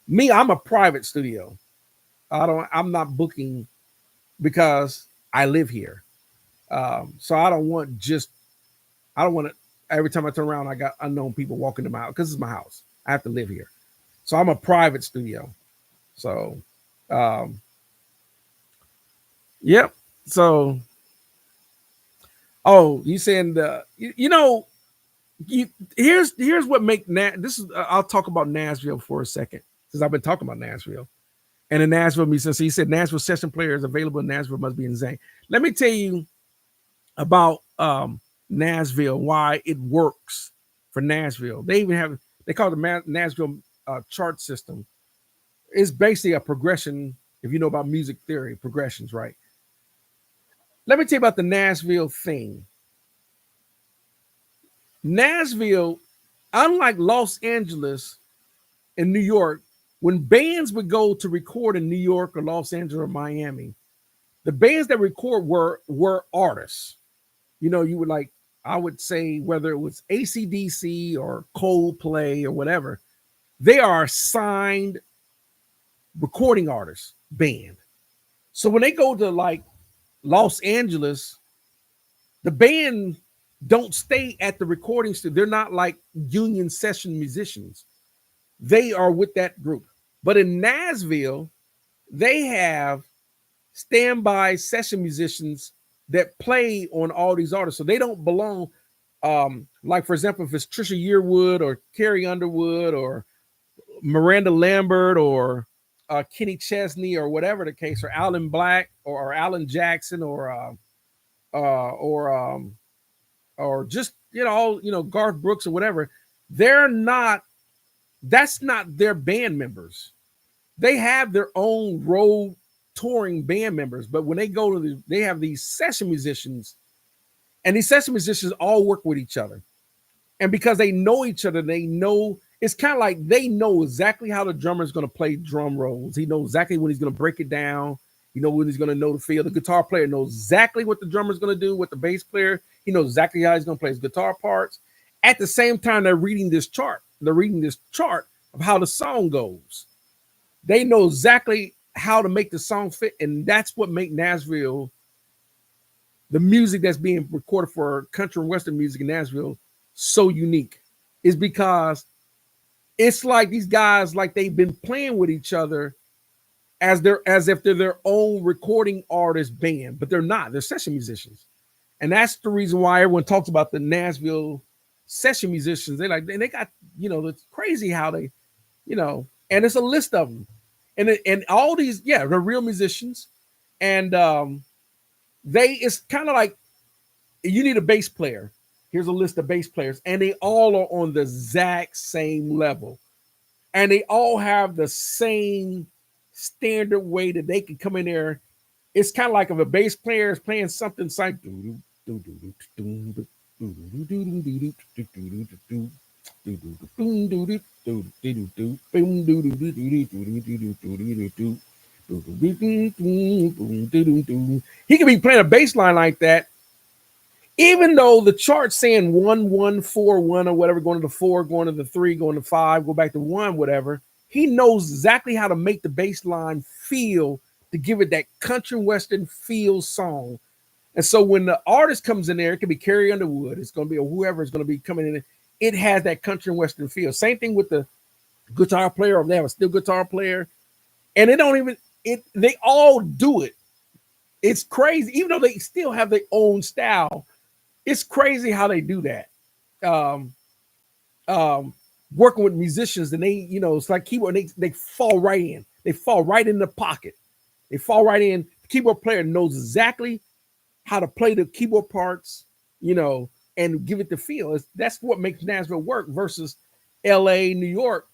Me, I'm a private studio. I'm not booking because I live here. So I don't want to, every time I turn around, I got unknown people walking to my house, because it's my house. I have to live here. So I'm a private studio. So, yep. So, you saying here's what this is. I'll talk about Nashville for a second, since I've been talking about Nashville and the Nashville musician. So he said Nashville session players available in Nashville must be insane. Let me tell you about Nashville, why it works for Nashville. They call it the Nashville chart system. It's basically a progression. If you know about music theory, progressions, right? Let me tell you about the Nashville thing. Nashville, unlike Los Angeles and New York, when bands would go to record in New York or Los Angeles or Miami, the bands that record were artists. You would I would say, whether it was AC/DC or Coldplay or whatever, they are signed recording artists band. So when they go to Los Angeles, the band don't stay at the recording studio. They're not like union session musicians. They are with that group. But in Nashville, they have standby session musicians that play on all these artists. So they don't belong, like, for example, if it's Trisha Yearwood or Carrie Underwood or Miranda Lambert or Kenny Chesney or whatever the case, or Alan Black or Alan Jackson or just Garth Brooks or whatever, that's not their band members. They have their own road touring band members, but when they go to they have these session musicians, and these session musicians all work with each other. And because they know each other, it's kind of like they know exactly how the drummer is going to play drum rolls. He knows exactly when he's going to break it down. You know when he's going to know the feel. The guitar player knows exactly what the drummer's going to do. What the bass player, he knows exactly how he's going to play his guitar parts. At the same time, they're reading this chart. They're reading this chart of how the song goes. They know exactly how to make the song fit, and that's what make Nashville, the music that's being recorded for country and western music in Nashville, so unique. Is because it's like these guys, like they've been playing with each other as if they're their own recording artist band, but they're not. They're session musicians, and that's the reason why everyone talks about the Nashville session musicians. They got, it's crazy how they, and it's a list of them, and all these, yeah, they're real musicians, and it's kind of like you need a bass player. Here's a list of bass players, and they all are on the exact same level, and they all have the same standard way that they can come in there. It's kind of like if a bass player is playing something, it's like he can be playing a bass line like that, even though the chart's saying 1 1 4 1 or whatever, going to the 4, going to the 3, going to 5, go back to 1, whatever. He knows exactly how to make the bass line feel to give it that country western feel song. And so when the artist comes in there, it can be Carrie Underwood, it's going to be whoever is going to be coming in. It has that country and western feel. Same thing with the guitar player, or they have a steel guitar player, and they all do it. It's crazy, even though they still have their own style. It's crazy how they do that. Working with musicians, and they, it's like keyboard. They fall right in. They fall right in the pocket. They fall right in. The keyboard player knows exactly how to play the keyboard parts, and give it the feel. That's what makes Nashville work versus L.A., New York.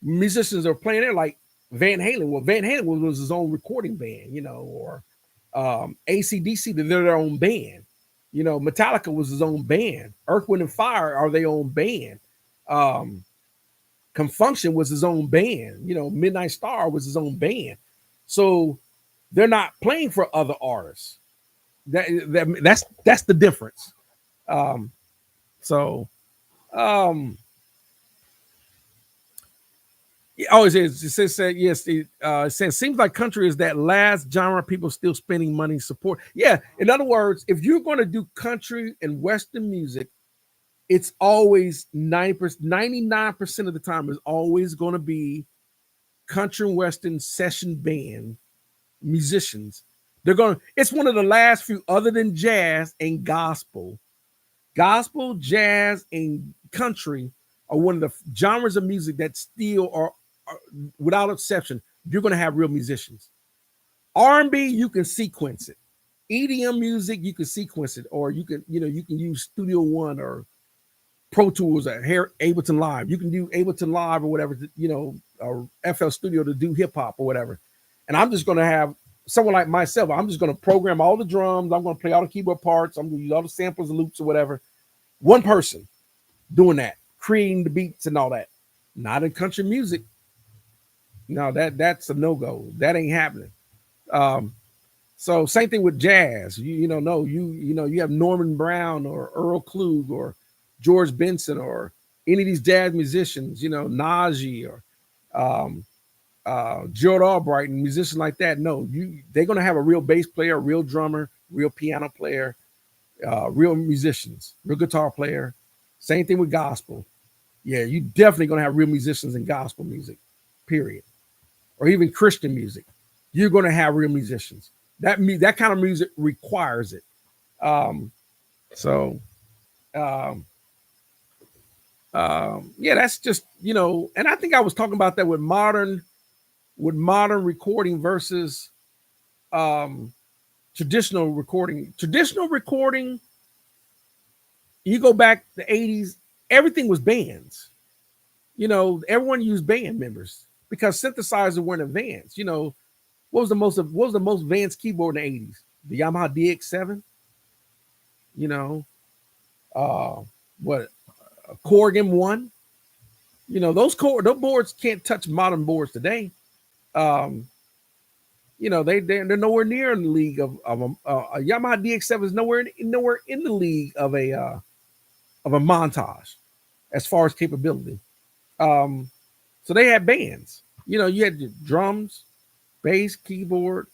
Musicians are playing there like Van Halen. Well, Van Halen was his own recording band, or AC/DC. They're their own band. Metallica was his own band. Earth, Wind, and Fire are their own band. Confunction was his own band. Midnight Star was his own band. So they're not playing for other artists. That's the difference. It always is. It says yes. It says seems like country is that last genre people still spending money support. Yeah. In other words, if you're going to do country and western music, it's always 99% of the time is always going to be country and western session band musicians. It's one of the last few, other than jazz and gospel. Gospel, jazz, and country are one of the genres of music that still are without exception, you're going to have real musicians. R&B, you can sequence it. EDM music, you can sequence it, or you can use Studio One or Pro Tools or Ableton Live. You can do Ableton Live or whatever, or FL Studio to do hip hop or whatever. And I'm just going to have someone like myself. I'm just going to program all the drums. I'm going to play all the keyboard parts. I'm going to use all the samples and loops or whatever. One person doing that, creating the beats and all that. Not in country music. No, that's a no-go. That ain't happening. So same thing with jazz. You have Norman Brown or Earl Klug or George Benson or any of these jazz musicians, Najee or Gerald Albright and musicians like that. No, they're going to have a real bass player, a real drummer, real piano player, real musicians, real guitar player. Same thing with gospel. Yeah, you definitely going to have real musicians in gospel music, period. Or even Christian music. You're going to have real musicians. That kind of music requires it. Yeah, that's just, and I think I was talking about that with modern recording versus traditional recording. Traditional recording, you go back the 80s, everything was bands. Everyone used band members because synthesizers weren't advanced. What was the most advanced keyboard in the 80s? The Yamaha DX7. Korg M1. Those boards can't touch modern boards today. they're nowhere near in the league of a Yamaha DX7 is nowhere in the league of a Montage as far as capability. So they had bands. You had your drums, bass, keyboard,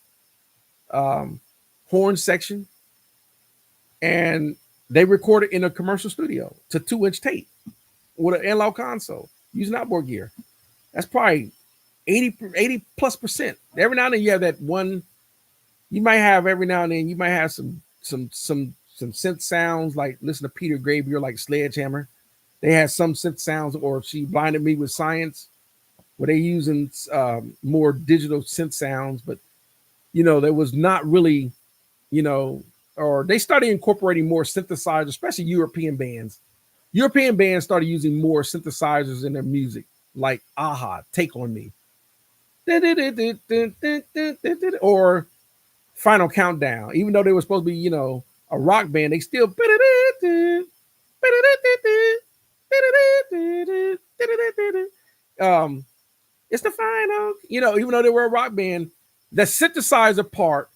horn section, and they recorded in a commercial studio to 2-inch tape with an analog console using outboard gear. That's probably 80 plus percent. Every now and then you have that one. You might have every now and then you might have some synth sounds, like listen to Peter Gabriel, like Sledgehammer. They had some synth sounds, or She Blinded Me with Science, where they using more digital synth sounds. But there was not really, or they started incorporating more synthesizers, especially European bands. European bands started using more synthesizers in their music, like Aha, Take on Me, or Final Countdown. Even though they were supposed to be, a rock band, they still it's the final, even though they were a rock band, the synthesizer part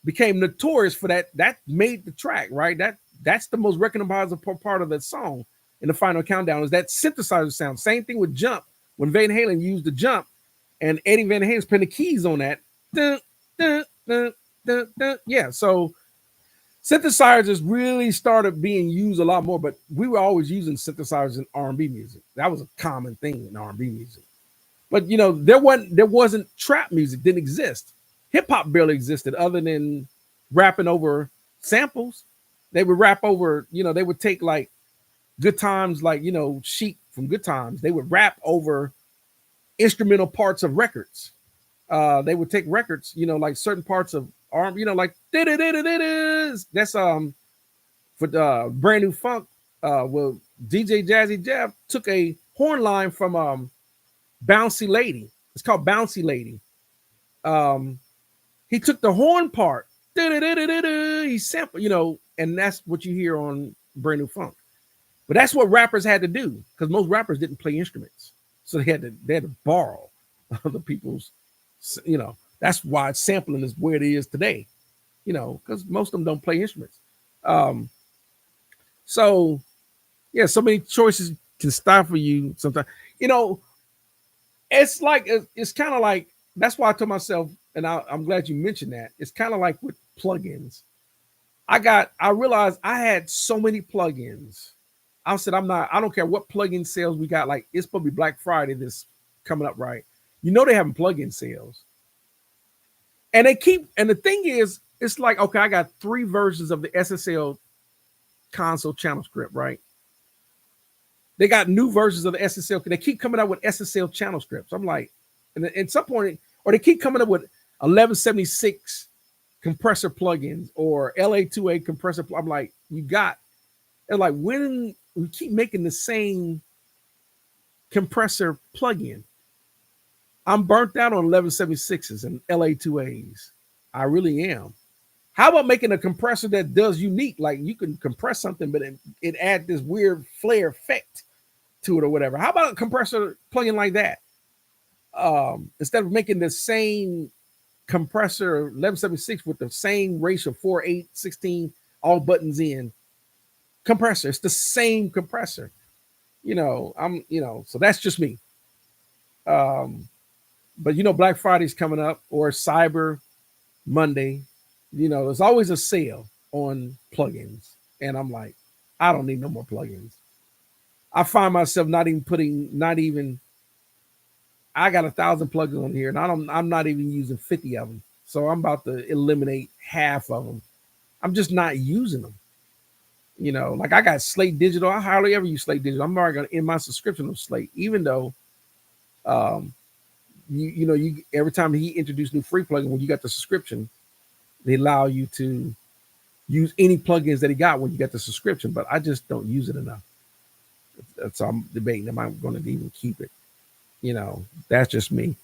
became notorious for that. That made the track, right? That's the most recognizable part of that song in the Final Countdown, is that synthesizer sound. Same thing with Jump. When Van Halen used the Jump and Eddie Van Halen's playing the keys on that. Yeah, so synthesizers really started being used a lot more, but we were always using synthesizers in R&B music. That was a common thing in R&B music. But there wasn't trap music, didn't exist. Hip hop barely existed other than rapping over samples. They would rap over, they would take like Good Times, like Chic from Good Times. They would rap over instrumental parts of records. They would take records, like certain parts of arm, like that's for Brand New Funk. Well, DJ Jazzy Jeff took a horn line from Bouncy Lady. It's called Bouncy Lady. He took the horn part, he sampled, and that's what you hear on Brand New Funk. But that's what rappers had to do, because most rappers didn't play instruments, so they had to borrow other people's. That's why sampling is where it is today. Because most of them don't play instruments. So yeah, so many choices can stifle you sometimes. It's like it's kind of like, that's why I told myself, and I'm glad you mentioned that. It's kind of like with plugins. I realized I had so many plugins. I said, I don't care what plugin sales we got. Like, it's supposed to be Black Friday this coming up, right? They having plugin sales. And the thing is, it's like, okay, I got 3 versions of the SSL console channel script, right? They got new versions of the SSL. They keep coming out with SSL channel scripts. I'm like, and at some point, or they keep coming up with 1176 compressor plugins or LA2A compressor. I'm like, they're like, when we keep making the same compressor plugin. I'm burnt out on 1176s and LA2As. I really am. How about making a compressor that does unique? Like, you can compress something, but it adds this weird flare effect to it or whatever. How about a compressor plugin like that? Instead of making the same compressor 1176 with the same ratio 4, 8, 16, all buttons in compressor. It's the same compressor. So that's just me. But Black Friday's coming up, or Cyber Monday. There's always a sale on plugins. And I'm like, I don't need no more plugins. I find myself I got 1,000 plugins on here, and I'm not even using 50 of them. So I'm about to eliminate half of them. I'm just not using them. Like, I got Slate Digital. I hardly ever use Slate Digital. I'm already going to end my subscription of Slate, even though, you every time he introduced new free plugin, when you got the subscription, they allow you to use any plugins that he got when you get the subscription. But I just don't use it enough. So I'm debating, am I going to even keep it? That's just me.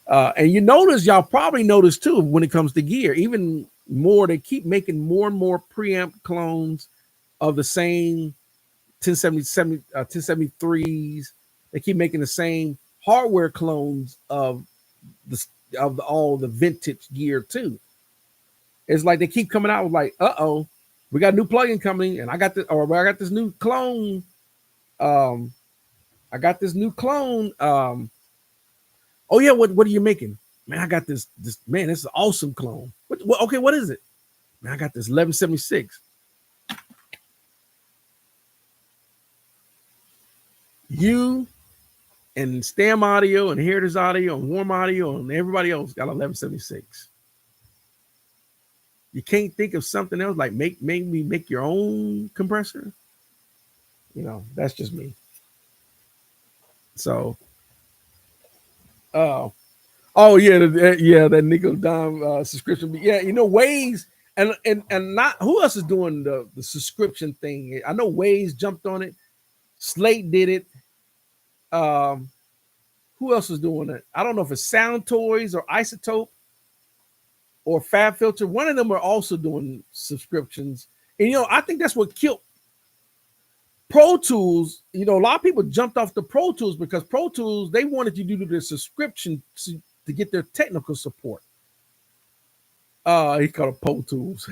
And y'all probably notice too, when it comes to gear, even more, they keep making more and more preamp clones of the same 1073s. They keep making the same hardware clones of the of all the vintage gear too. It's like they keep coming out with like, we got a new plugin coming, and I got this new clone. Um, I got this new clone. Oh yeah, what are you making? Man, I got this man, this is an awesome clone. Okay, what is it? Man, I got this 1176. You and Stam Audio and Heritage Audio and Warm Audio and everybody else got 1176. You can't think of something else like make your own compressor. That's just me. So, oh yeah, that nickel dime subscription. Yeah, Waze and not who else is doing the subscription thing. I know Waze jumped on it. Slate did it. Who else is doing it? I don't know if it's Sound Toys or Isotope or Fab Filter. One of them are also doing subscriptions. And I think that's what killed Pro Tools. A lot of people jumped off the Pro Tools because Pro Tools, they wanted you to do the subscription to get their technical support. He called it Pro Tools.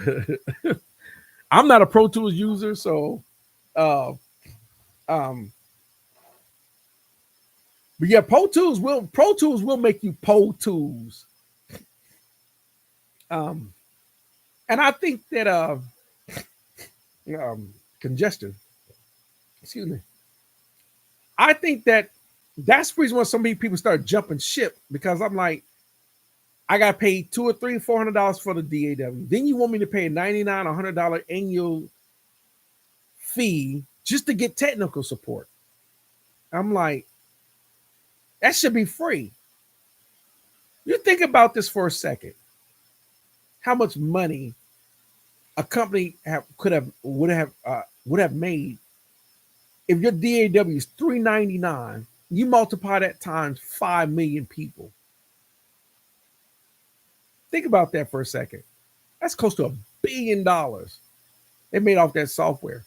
I'm not a Pro Tools user, so but yeah, Pro Tools will make you Pro Tools. And I think that congestion. Excuse me. I think that's the reason why so many people start jumping ship, because I'm like, I got paid $200 or $300, $400 for the DAW. Then you want me to pay a $99 or $100 annual fee just to get technical support. I'm like, that should be free. You think about this for a second. How much money a company would have made if your DAW is $399. You multiply that times 5 million people. Think about that for a second. That's close to $1 billion they made off that software.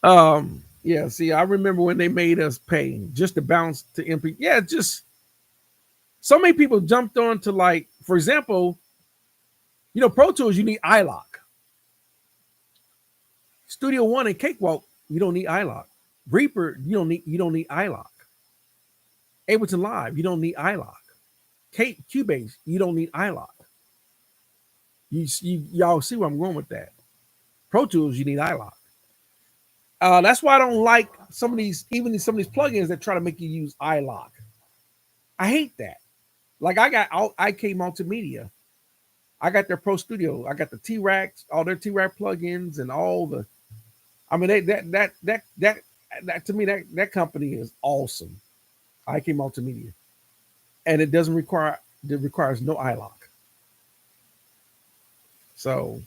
Yeah, see, I remember when they made us pay just to bounce to MP. Yeah, just so many people jumped on to, like, for example, Pro Tools, you need iLok. Studio One and Cakewalk, you don't need iLok. Reaper, you don't need iLok. Ableton Live, you don't need iLok. Cubase, you don't need iLok. Y'all see where I'm going with that. Pro Tools, you need iLok. That's why I don't like some of these plugins that try to make you use iLok. I hate that. Like, I got IK Multimedia. I got their Pro Studio. I got the T-Rack, all their T-Rack plugins and all the. I mean, that to me, that company is awesome. IK Multimedia, and it requires no iLok. So,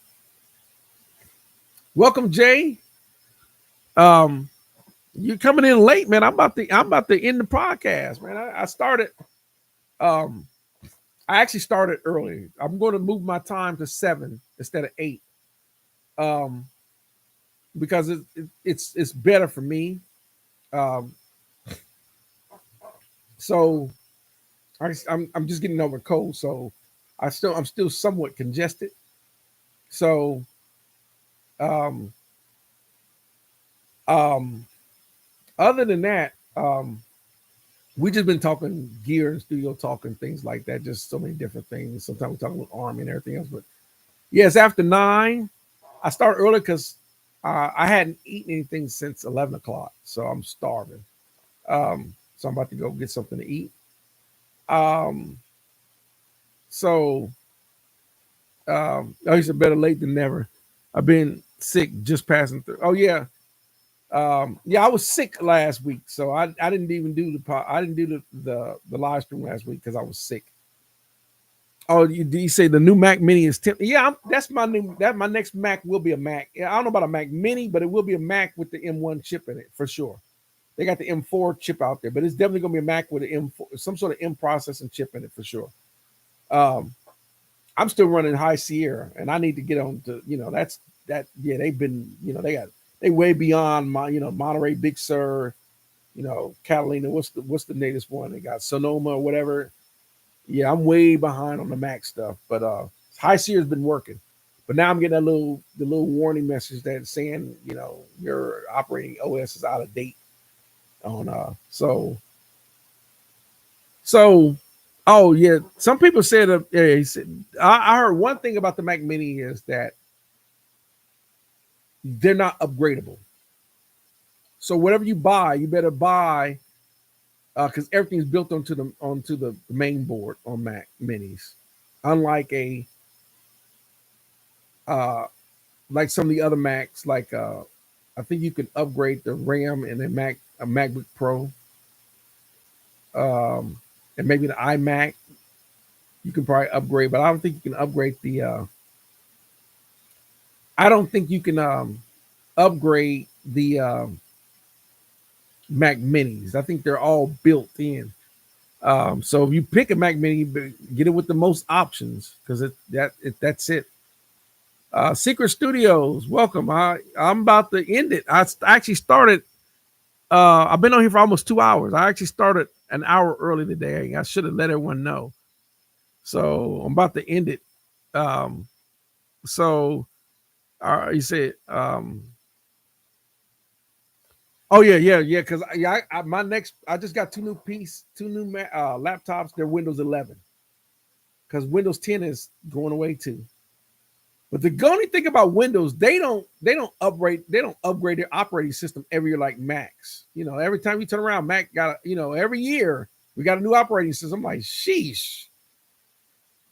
welcome, Jay. You're coming in late, man. I'm about to end the podcast, man. I started. I actually started early. I'm going to move my time to 7 instead of 8. Because it's better for me. So I'm just getting over a cold, so I'm still somewhat congested. So other than that, we just been talking gear and studio talk and things like that, just so many different things. Sometimes we talk about Army and everything else, but yeah, it's after 9. I start early because I hadn't eaten anything since 11 o'clock, so I'm starving. So I'm about to go get something to eat. So I said better late than never. I've been sick just passing through. Oh yeah. Yeah, I was sick last week, so I didn't even do the live stream last week because I was sick. Oh, you say the new Mac Mini is 10? Yeah, that's my next Mac will be a Mac. I don't know about a Mac Mini, but it will be a Mac with the M1 chip in it for sure. They got the M4 chip out there, but it's definitely gonna be a Mac with an M4, some sort of M processing chip in it for sure. I'm still running High Sierra, and I need to get on to Yeah, they've been they way beyond my Monterey Big Sur, Catalina. What's the latest one? They got Sonoma or whatever. Yeah, I'm way behind on the Mac stuff, but High Sierra's been working. But now I'm getting the little warning message that's saying, your operating OS is out of date on so oh yeah. Some people said yeah, he said I heard one thing about the Mac Mini is that they're not upgradable. So whatever you buy, you better buy because everything's built onto the main board on Mac Minis. Unlike a uh, like some of the other Macs, like I think you can upgrade the RAM in a MacBook Pro, and maybe the iMac. You can probably upgrade, but I don't think you can upgrade the. I don't think you can upgrade the Mac Minis. I think they're all built in. So if you pick a Mac Mini, get it with the most options because that's it. Secret Studios, welcome. I'm about to end it. I actually started. I've been on here for almost 2 hours. I actually started an hour early today. I should have let everyone know. So I'm about to end it. Um, so you said, oh yeah. Because my next, I just got two new laptops. They're Windows 11 because Windows 10 is going away too. But the only thing about Windows, they don't upgrade their operating system every year like Macs. Every time you turn around, Mac got every year we got a new operating system. I'm like, sheesh,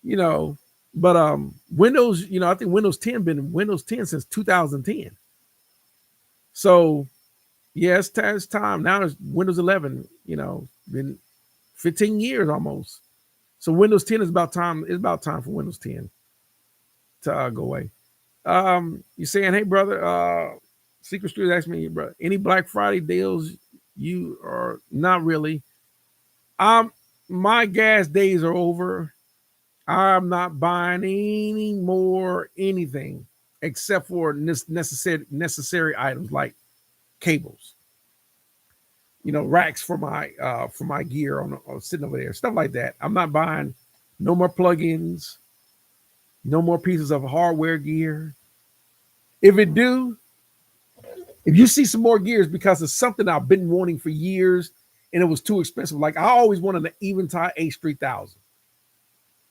you know. But Windows, I think Windows 10 been Windows 10 since 2010. So yeah, it's time now. It's Windows 11. Been 15 years almost. So Windows 10 is about time. It's about time for Windows 10 to go away. You saying, hey brother, Secret Street asked me, bro, any Black Friday deals? You are not really. Um, my gas days are over. I'm not buying any more anything except for necessary items like cables, racks for my gear on sitting over there, stuff like that. I'm not buying no more plugins, no more pieces of hardware gear. If it do, if you see some more gears because it's something I've been wanting for years and it was too expensive. Like I always wanted an Eventide H3000,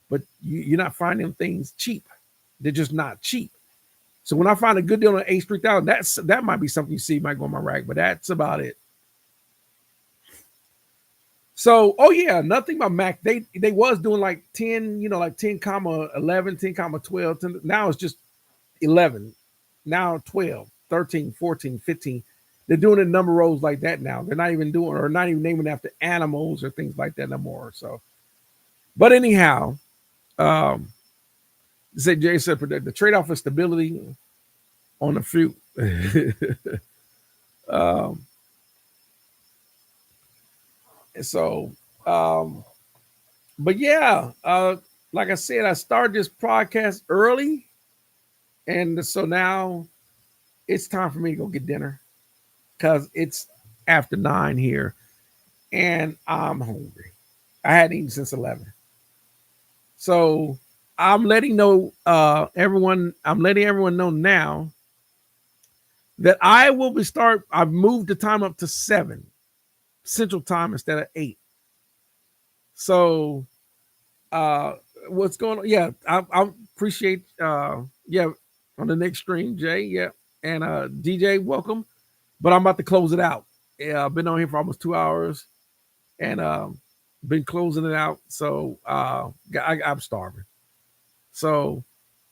but you're not finding them things cheap. They're just not cheap. So when I find a good deal on an H3000, that might be something you see might go on my rack, but that's about it. So, oh yeah, nothing about Mac. They was doing like 10, like 10 comma 11, 10 comma 12. Now it's just 11. Now 12, 13, 14, 15. They're doing it number rows like that now. They're not even doing or not even naming after animals or things like that no more. So, but anyhow, Jay said the trade-off is stability on the fruit. um, so but yeah, like I said, I started this podcast early, and so now it's time for me to go get dinner because it's after 9 here, and I'm hungry. I hadn't eaten since 11, so I'm letting everyone. I'm letting everyone know now that I will be start. I've moved the time up to 7 Central Time instead of 8. So what's going on? Yeah, I appreciate yeah, on the next stream, Jay. Yeah. And DJ, welcome. But I'm about to close it out. Yeah, I've been on here for almost 2 hours and been closing it out. So I'm starving. So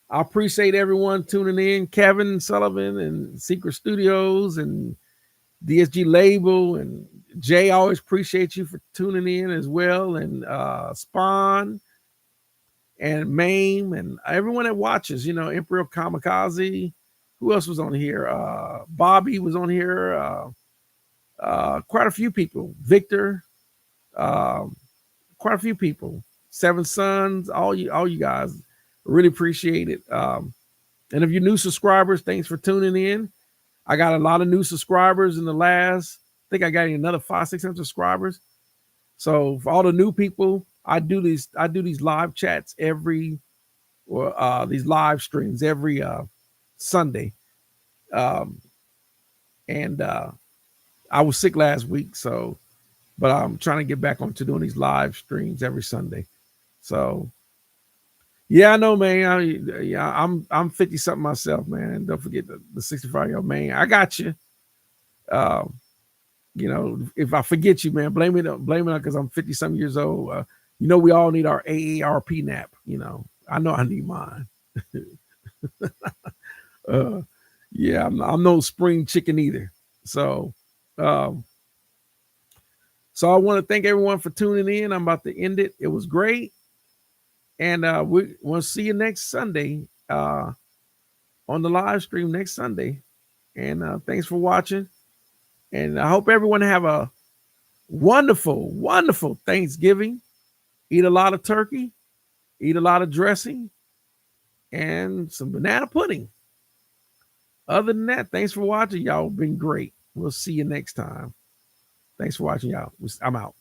I appreciate everyone tuning in. Kevin Sullivan and Secret Studios and DSG Label and Jay, I always appreciate you for tuning in as well. And Spawn and Mame and everyone that watches, Imperial Kamikaze. Who else was on here? Bobby was on here. Quite a few people. Victor, quite a few people. Seven Sons, all you guys. Really appreciate it. And if you're new subscribers, thanks for tuning in. I got a lot of new subscribers in the last. I think I got another 500-600 subscribers. So for all the new people, I do these live chats or these live streams every Sunday. Um, and I was sick last week, so but I'm trying to get back onto doing these live streams every Sunday. So yeah, I know, man. I'm 50 something myself, man. Don't forget the 65-year-old man. I got you. Um, if I forget you, man, blame it because I'm 50 some years old. We all need our AARP nap. I know I need mine. uh, yeah, I'm no spring chicken either. So, um, so I want to thank everyone for tuning in. I'm about to end it. It was great, and we'll see you next Sunday on the live stream next Sunday. And thanks for watching. And I hope everyone have a wonderful, wonderful Thanksgiving. Eat a lot of turkey, eat a lot of dressing, and some banana pudding. Other than that, thanks for watching. Y'all been great. We'll see you next time. Thanks for watching, y'all. I'm out.